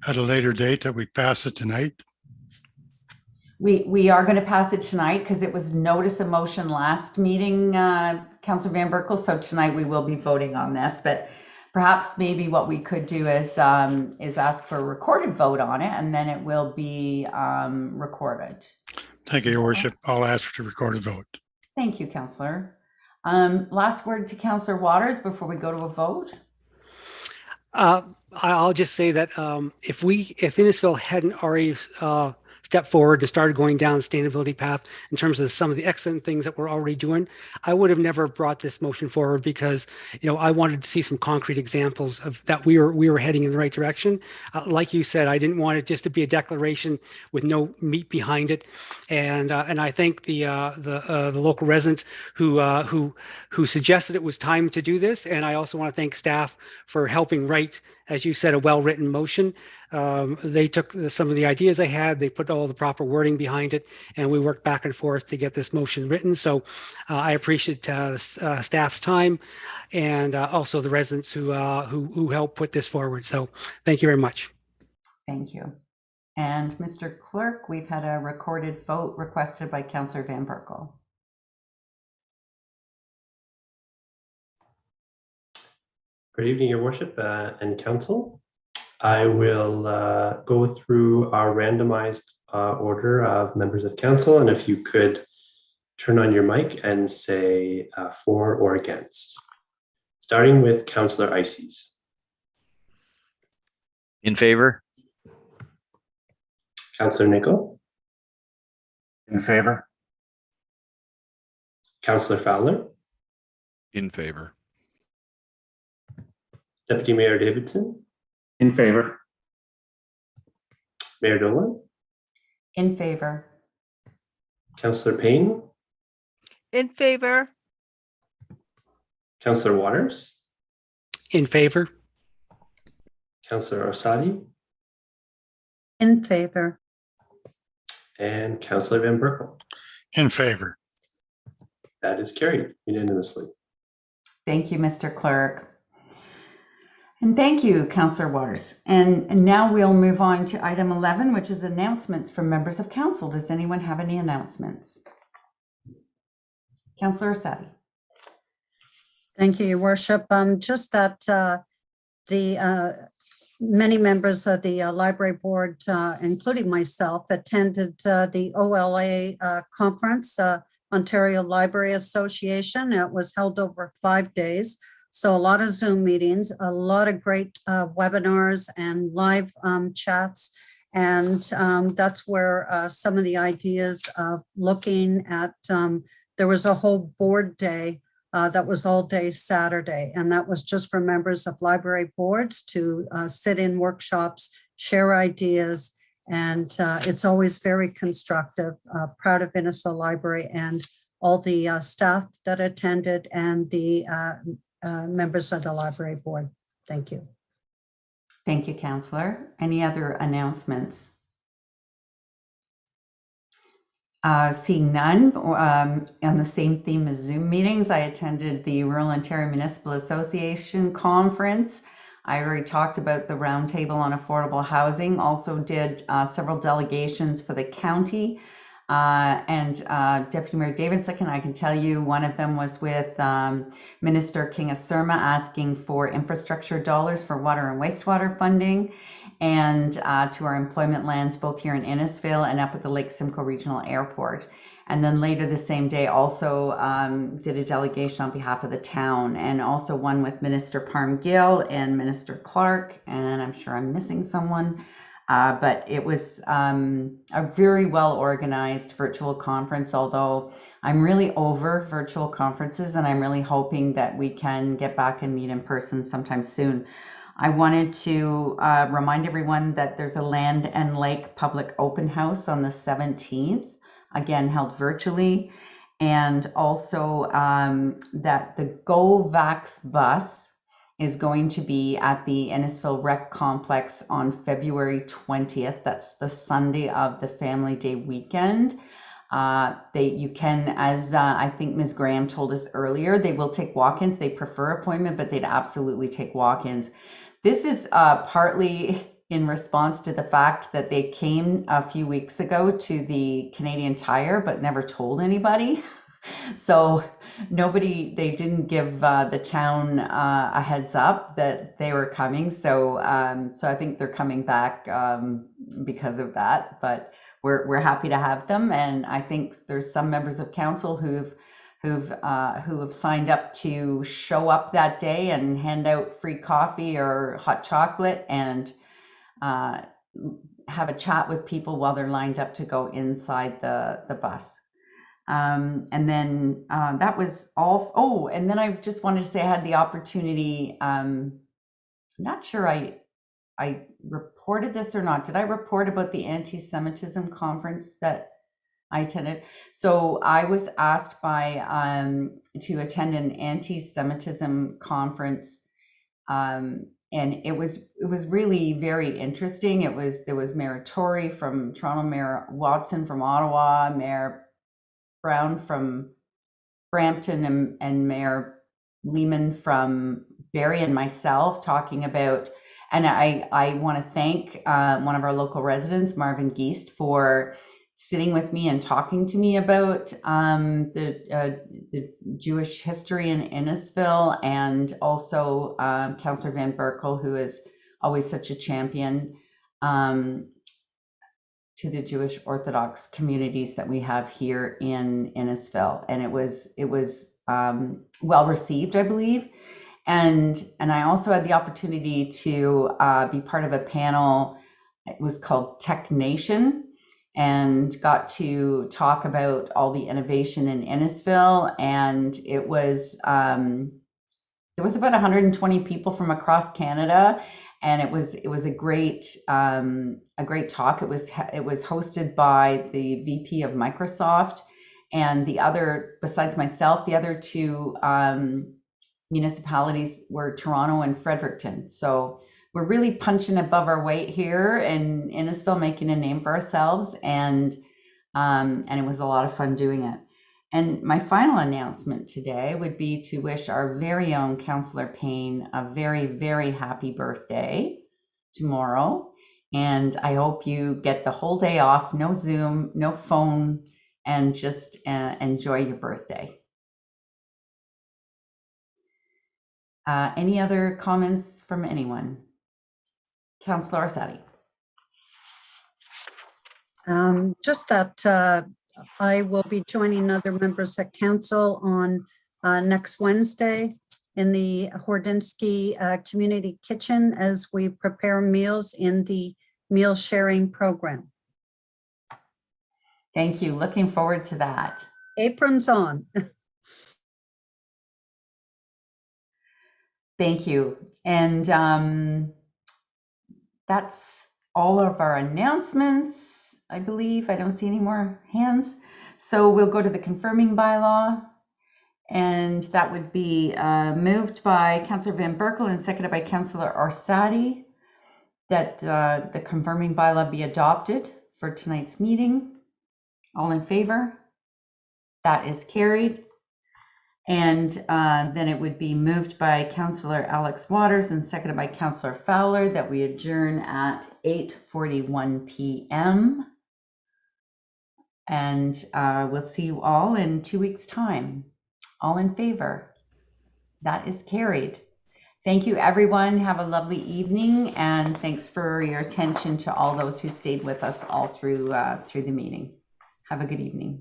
at a later date, that we pass it tonight. We are going to pass it tonight because it was notice of motion last meeting, Councillor Van Berkel. So tonight we will be voting on this, but perhaps maybe what we could do is ask for a recorded vote on it, and then it will be recorded. Thank you, Your Worship. I'll ask for the recorded vote. Thank you, Councillor. Last word to Councillor Waters before we go to a vote. I'll just say that if Innisfil hadn't already stepped forward and started going down the sustainability path in terms of some of the excellent things that we're already doing, I would have never brought this motion forward because, I wanted to see some concrete examples of that we were heading in the right direction. Like you said, I didn't want it just to be a declaration with no meat behind it. And I thank the local residents who suggested it was time to do this. And I also want to thank staff for helping write, as you said, a well-written motion. They took some of the ideas I had, they put all the proper wording behind it, and we worked back and forth to get this motion written. So I appreciate staff's time and also the residents who helped put this forward. So thank you very much. Thank you. And Mr. Clerk, we've had a recorded vote requested by Councillor Van Berkel. Good evening, Your Worship and Council. I will go through our randomized order of members of Council, and if you could turn on your mic and say for or against. Starting with Councillor Ices. In favor. Councillor Nichol. In favor. Councillor Fowler. In favor. Deputy Mayor Davidson. In favor. Mayor Dolan. In favor. Councillor Payne. In favor. Councillor Waters. In favor. Councillor Orsatti. In favor. And Councillor Van Berkel. In favor. That is carried unanimously. Thank you, Mr. Clerk. And thank you, Councillor Waters. And now we'll move on to item 11, which is announcements from members of council. Does anyone have any announcements? Councillor Orsatti. Thank you, Your Worship. Just that the many members of the library board, including myself, attended the OLA conference, Ontario Library Association. It was held over 5 days. So a lot of Zoom meetings, a lot of great webinars and live chats. And that's where some of the ideas of looking at, there was a whole board day that was all day Saturday. And that was just for members of library boards to sit in workshops, share ideas. And it's always very constructive. Proud of Innisfil Library and all the staff that attended and the members of the library board. Thank you. Thank you, Councillor. Any other announcements? Seeing none, on the same theme as Zoom meetings, I attended the Rural Ontario Municipal Association conference. I already talked about the roundtable on affordable housing, also did several delegations for the county. And Deputy Mayor Davidson, I can tell you one of them was with Minister King of Surma asking for infrastructure dollars for water and wastewater funding, and to our employment lands both here in Innisfil and up at the Lake Simcoe Regional Airport. And then later the same day also did a delegation on behalf of the town, and also one with Minister Parm Gill and Minister Clark, and I'm sure I'm missing someone. But it was a very well organized virtual conference, although I'm really over virtual conferences and I'm really hoping that we can get back and meet in person sometime soon. I wanted to remind everyone that there's a Land and Lake Public Open House on the 17th, again held virtually, and also that the Go Vax bus is going to be at the Innisfil Rec Complex on February 20th. That's the Sunday of the Family Day weekend. You can, as I think Ms. Graham told us earlier, they will take walk-ins. They prefer appointment, but they'd absolutely take walk-ins. This is partly in response to the fact that they came a few weeks ago to the Canadian Tire, but never told anybody. So they didn't give the town a heads up that they were coming. So I think they're coming back because of that, but we're happy to have them. And I think there's some members of council who have signed up to show up that day and hand out free coffee or hot chocolate. And have a chat with people while they're lined up to go inside the bus. And then that was all. Oh, and then I just wanted to say I had the opportunity. Not sure I reported this or not. Did I report about the anti-Semitism conference that I attended? So I was asked by to attend an anti-Semitism conference, and it was really very interesting. There was Mayor Tory from Toronto, Mayor Watson from Ottawa, Mayor Brown from Brampton, and Mayor Lehman from Barrie, and myself talking about. And I want to thank one of our local residents, Marvin Geist, for sitting with me and talking to me about the Jewish history in Innisfil, and also Councillor Van Berkel, who is always such a champion to the Jewish Orthodox communities that we have here in Innisfil. And it was well received, I believe. And I also had the opportunity to be part of a panel. It was called Tech Nation, and got to talk about all the innovation in Innisfil. And it was there was about 120 people from across Canada, and it was a great talk. It was hosted by the VP of Microsoft, and the other, besides myself, the other two municipalities were Toronto and Fredericton. So we're really punching above our weight here in Innisfil, making a name for ourselves, and it was a lot of fun doing it. And my final announcement today would be to wish our very own Councillor Payne a very, very happy birthday tomorrow. And I hope you get the whole day off, no Zoom, no phone, and just enjoy your birthday. Any other comments from anyone? Councillor Orsatti. Just that I will be joining other members of council on next Wednesday in the Hordinsky Community Kitchen as we prepare meals in the meal sharing program. Thank you. Looking forward to that. Aprons on. Thank you. And that's all of our announcements, I believe. I don't see any more hands. So we'll go to the confirming bylaw. And that would be moved by Councillor Van Berkel and seconded by Councillor Orsatti, that the confirming bylaw be adopted for tonight's meeting. All in favor? That is carried. And then it would be moved by Councillor Alex Waters and seconded by Councillor Fowler that we adjourn at 8:41 p.m. And we'll see you all in 2 weeks' time. All in favor? That is carried. Thank you, everyone. Have a lovely evening, and thanks for your attention to all those who stayed with us all through the meeting. Have a good evening.